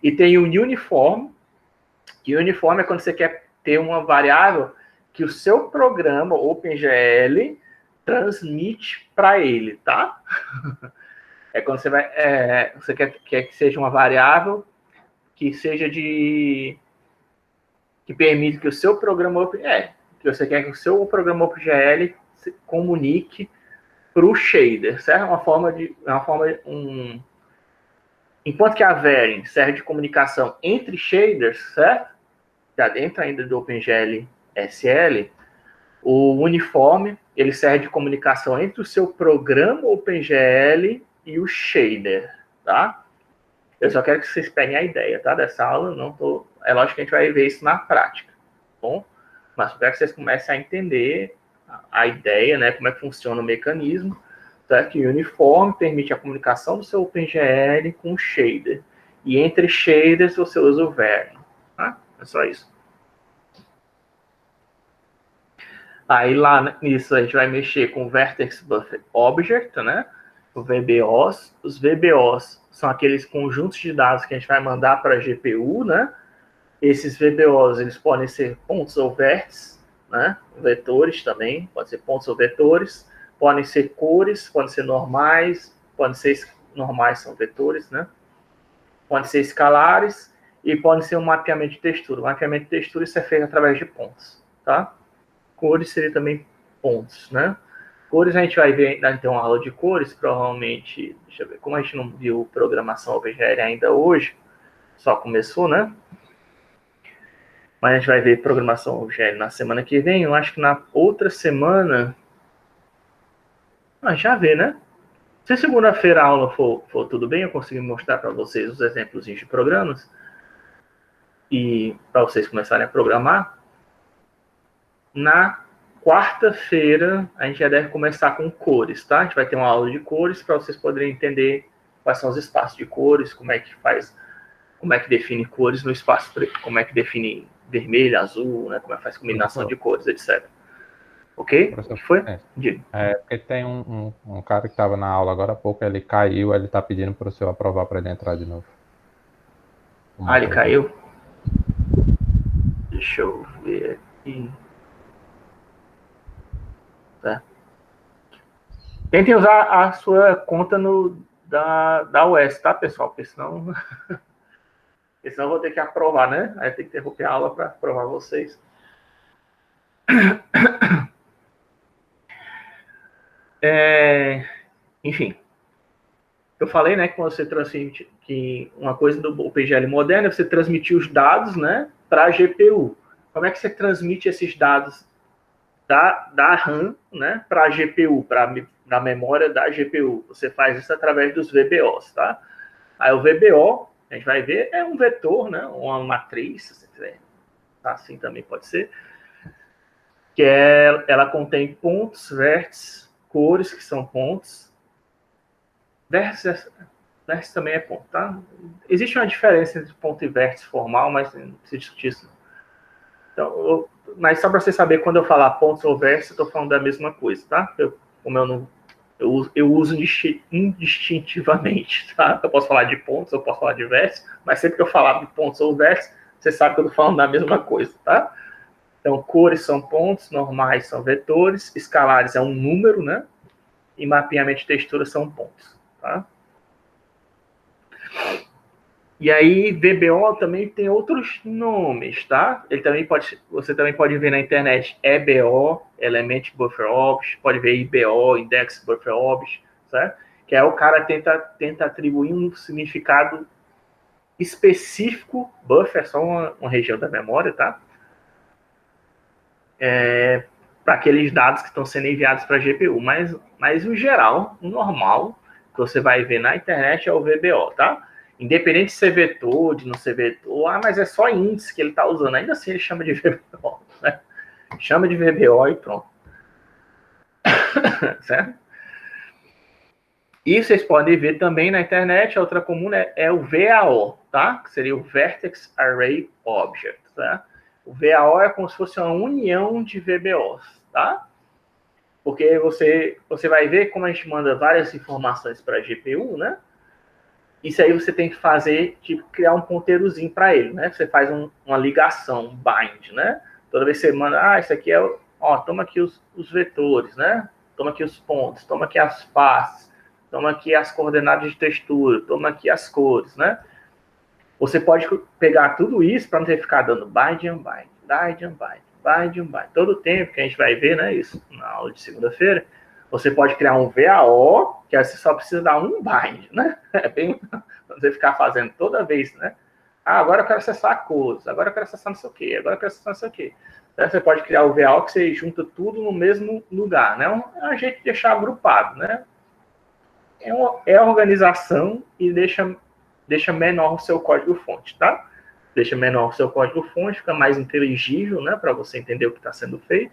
E tem o uniform, que o uniform é quando você quer ter uma variável que o seu programa OpenGL transmite para ele, tá? É quando você quer que seja uma variável que seja que permite que o seu programa que você quer que o seu programa OpenGL se comunique para o shader, certo? Enquanto que a varying serve de comunicação entre shaders, certo? Já dentro ainda do OpenGL SL, o uniforme ele serve de comunicação entre o seu programa OpenGL e o shader, tá? Eu só quero que vocês peguem a ideia, tá? Dessa aula, é lógico que a gente vai ver isso na prática, tá bom? Mas eu quero que vocês comecem a entender a ideia, né? Como é que funciona o mecanismo, tá? Que o uniforme permite a comunicação do seu OpenGL com o shader. E entre shaders você usa o varying, tá? É só isso. Aí lá nisso a gente vai mexer com o Vertex Buffer Object, né? O VBOs. Os VBOs são aqueles conjuntos de dados que a gente vai mandar para a GPU, né? Esses VBOs, eles podem ser pontos ou vértices, né? Vetores também, pode ser pontos ou vetores. Podem ser cores, podem ser normais, normais são vetores, né? Podem ser escalares e podem ser um mapeamento de textura. O mapeamento de textura isso é feito através de pontos, tá? Cores seria também pontos, né? Cores a gente vai ver, ainda tem uma aula de cores, provavelmente, deixa eu ver, como a gente não viu programação OpenGL ainda hoje, só começou, né? Mas a gente vai ver programação OpenGL na semana que vem, eu acho que na outra semana, já vê, né? Se segunda-feira a aula for tudo bem, eu consigo mostrar para vocês os exemplos de programas e para vocês começarem a programar. Na quarta-feira, a gente já deve começar com cores, tá? A gente vai ter uma aula de cores para vocês poderem entender quais são os espaços de cores, como é que define cores no espaço, como é que define vermelho, azul, né? Como é que faz combinação de cores, etc. Ok? O que foi? Porque tem um cara que estava na aula agora há pouco, ele caiu, ele está pedindo para o senhor aprovar para ele entrar de novo. Ele caiu? Deixa eu ver aqui. Tá. Tentem usar a sua conta da UES, tá, pessoal? Porque senão eu vou ter que aprovar, né? Aí tem que interromper a aula para aprovar vocês. Enfim, eu falei, né, que você transmite que uma coisa do OpenGL moderno é você transmitir os dados, né, para a GPU. Como é que você transmite esses dados da RAM, né, para a GPU, para a memória da GPU? Você faz isso através dos VBOs, tá? Aí o VBO, a gente vai ver, é um vetor, né, uma matriz, se você quiser, assim também pode ser, que ela contém pontos, vértices, cores, que são pontos. Vértice também é ponto, tá? Existe uma diferença entre ponto e vértice formal, mas não precisa discutir isso. Então, mas só para você saber, quando eu falar pontos ou vértice, eu estou falando da mesma coisa, tá? Eu uso indistintivamente, tá? Eu posso falar de pontos, eu posso falar de vértice, mas sempre que eu falar de pontos ou vértice, você sabe que eu estou falando da mesma coisa, tá? Então, cores são pontos, normais são vetores, escalares é um número, né? E mapeamento de textura são pontos, tá? E aí, VBO também tem outros nomes, tá? Você também pode ver na internet EBO, Element Buffer Object, pode ver IBO, Index Buffer Object, certo? Que é o cara tenta atribuir um significado específico, buffer é só uma região da memória, tá? Para aqueles dados que estão sendo enviados para a GPU. Mas o geral, o normal, que você vai ver na internet é o VBO, tá? Independente de ser vetor, de não ser vetor, mas é só índice que ele está usando. Ainda assim ele chama de VBO, né? Chama de VBO e pronto. Certo? E vocês podem ver também na internet, a outra comum é o VAO, tá? Que seria o Vertex Array Object, tá? O VAO é como se fosse uma união de VBOs, tá? Porque você vai ver como a gente manda várias informações para a GPU, né? Isso aí você tem que fazer, tipo, criar um ponteirozinho para ele, né? Você faz uma ligação, um bind, né? Toda vez que você manda, isso aqui toma aqui os vetores, né? Toma aqui os pontos, toma aqui as faces, toma aqui as coordenadas de textura, toma aqui as cores, né? Você pode pegar tudo isso para não ter que ficar dando bind and bind, bind and bind, bind and bind. Todo o tempo que a gente vai ver, né? Isso na aula de segunda-feira. Você pode criar um VAO, que aí você só precisa dar um bind, né? É bem... Você ficar fazendo toda vez, né? Agora eu quero acessar cores, agora eu quero acessar não sei o quê, agora eu quero acessar não sei o quê. Então, você pode criar o VAO que você junta tudo no mesmo lugar, né? É um jeito de deixar agrupado, né? É a organização e deixa menor o seu código-fonte, tá? Deixa menor o seu código-fonte, fica mais inteligível, né? Para você entender o que está sendo feito.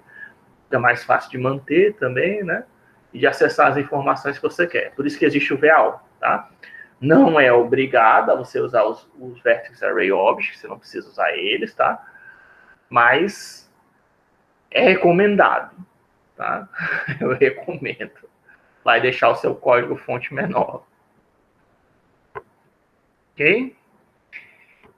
Fica mais fácil de manter também, né? E de acessar as informações que você quer. Por isso que existe o VAO, tá? Não é obrigado a você usar os Vertex Array Objects, você não precisa usar eles, tá? Mas é recomendado, tá? Eu recomendo. Vai deixar o seu código-fonte menor. Ok?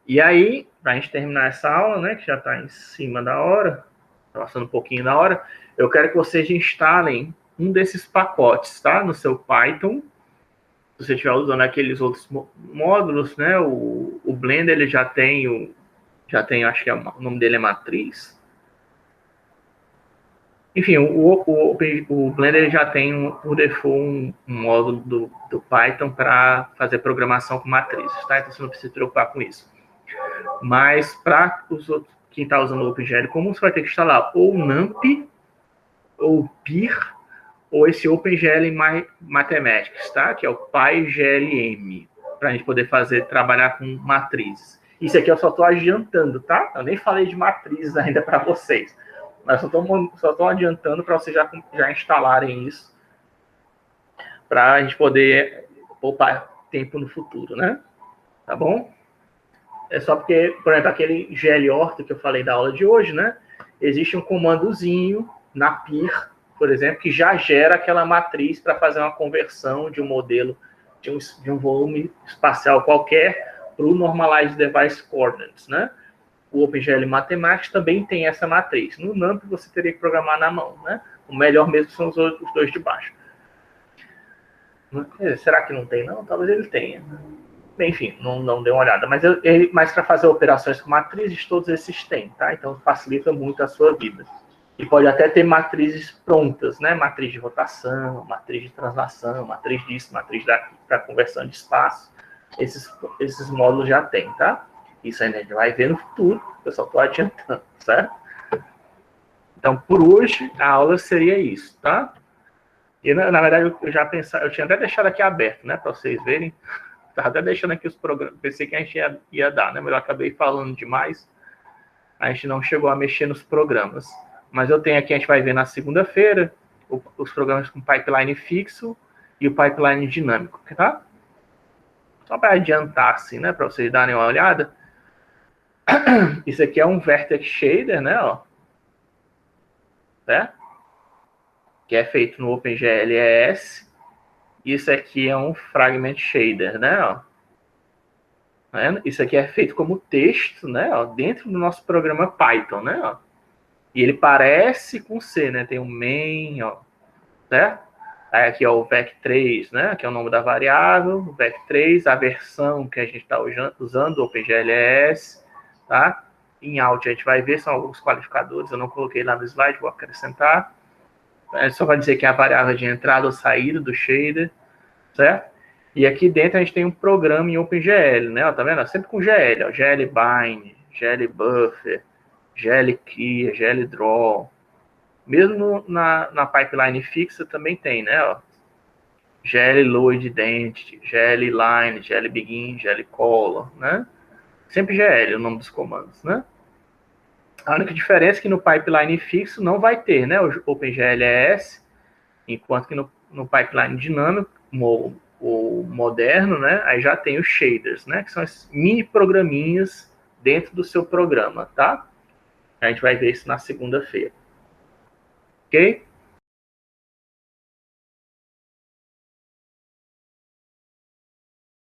E aí, para a gente terminar essa aula, né, que já está em cima da hora, passando um pouquinho da hora, eu quero que vocês instalem um desses pacotes, tá? No seu Python. Se você estiver usando aqueles outros módulos, né? O Blender, ele já tem, acho que o nome dele é Matriz. Enfim, o Blender já tem, por default, um módulo do Python para fazer programação com matrizes, tá? Então você não precisa se preocupar com isso. Mas para os outros, quem está usando o OpenGL comum, você vai ter que instalar ou NumPy, ou PIR, ou esse OpenGL Mathematics, tá? Que é o PyGLM, para a gente poder trabalhar com matrizes. Isso aqui eu só estou adiantando, tá? Eu nem falei de matrizes ainda para vocês, mas só estou adiantando para vocês já instalarem isso, para a gente poder poupar tempo no futuro, né? Tá bom? É só porque, por exemplo, aquele glorto que eu falei da aula de hoje, né? Existe um comandozinho na PIR, por exemplo, que já gera aquela matriz para fazer uma conversão de um modelo, de um volume espacial qualquer para o Normalized Device Coordinates, né? O OpenGL Mathematics também tem essa matriz. No NumPy você teria que programar na mão, né? O melhor mesmo são os dois de baixo. Será que não tem, não? Talvez ele tenha. Enfim, não dei uma olhada. Mas para fazer operações com matrizes, todos esses têm, tá? Então facilita muito a sua vida. E pode até ter matrizes prontas, né? Matriz de rotação, matriz de translação, matriz disso, matriz para conversão de espaço. Esses módulos já tem, tá? Isso aí a gente vai ver no futuro. Eu só estou adiantando, certo? Então, por hoje, a aula seria isso, tá? E, na verdade, eu tinha até deixado aqui aberto, né? Para vocês verem. Estava até deixando aqui os programas. Pensei que a gente ia dar, né? Mas eu acabei falando demais. A gente não chegou a mexer nos programas. Mas eu tenho aqui, a gente vai ver na segunda-feira, os programas com pipeline fixo e o pipeline dinâmico, tá? Só para adiantar, assim, né, para vocês darem uma olhada. Isso aqui é um vertex shader, né, ó. Certo? Que é feito no OpenGL ES. Isso aqui é um fragment shader, né, ó. Tá vendo? Isso aqui é feito como texto, né, ó, dentro do nosso programa Python, né, ó. E ele parece com C, né? Tem um main, ó, certo? Aí aqui, ó, o vec3, né? Que é o nome da variável, o vec3, a versão que a gente está usando, o OpenGLS, tá? Em out a gente vai ver, são alguns qualificadores, eu não coloquei lá no slide, vou acrescentar. É só para dizer que é a variável de entrada ou saída do shader, certo? E aqui dentro a gente tem um programa em OpenGL, né? Ó, tá vendo? Sempre com GL, ó, GL bind, GL buffer, GL clear, GL draw. Mesmo na pipeline fixa também tem, né? Ó, GL load identity, GL line, GL begin, GL color, né? Sempre GL o nome dos comandos, né? A única diferença é que no pipeline fixo não vai ter, né? O OpenGLES, enquanto que no pipeline dinâmico, o moderno, né? Aí já tem os shaders, né? Que são as mini programinhas dentro do seu programa, tá? A gente vai ver isso na segunda-feira. Ok?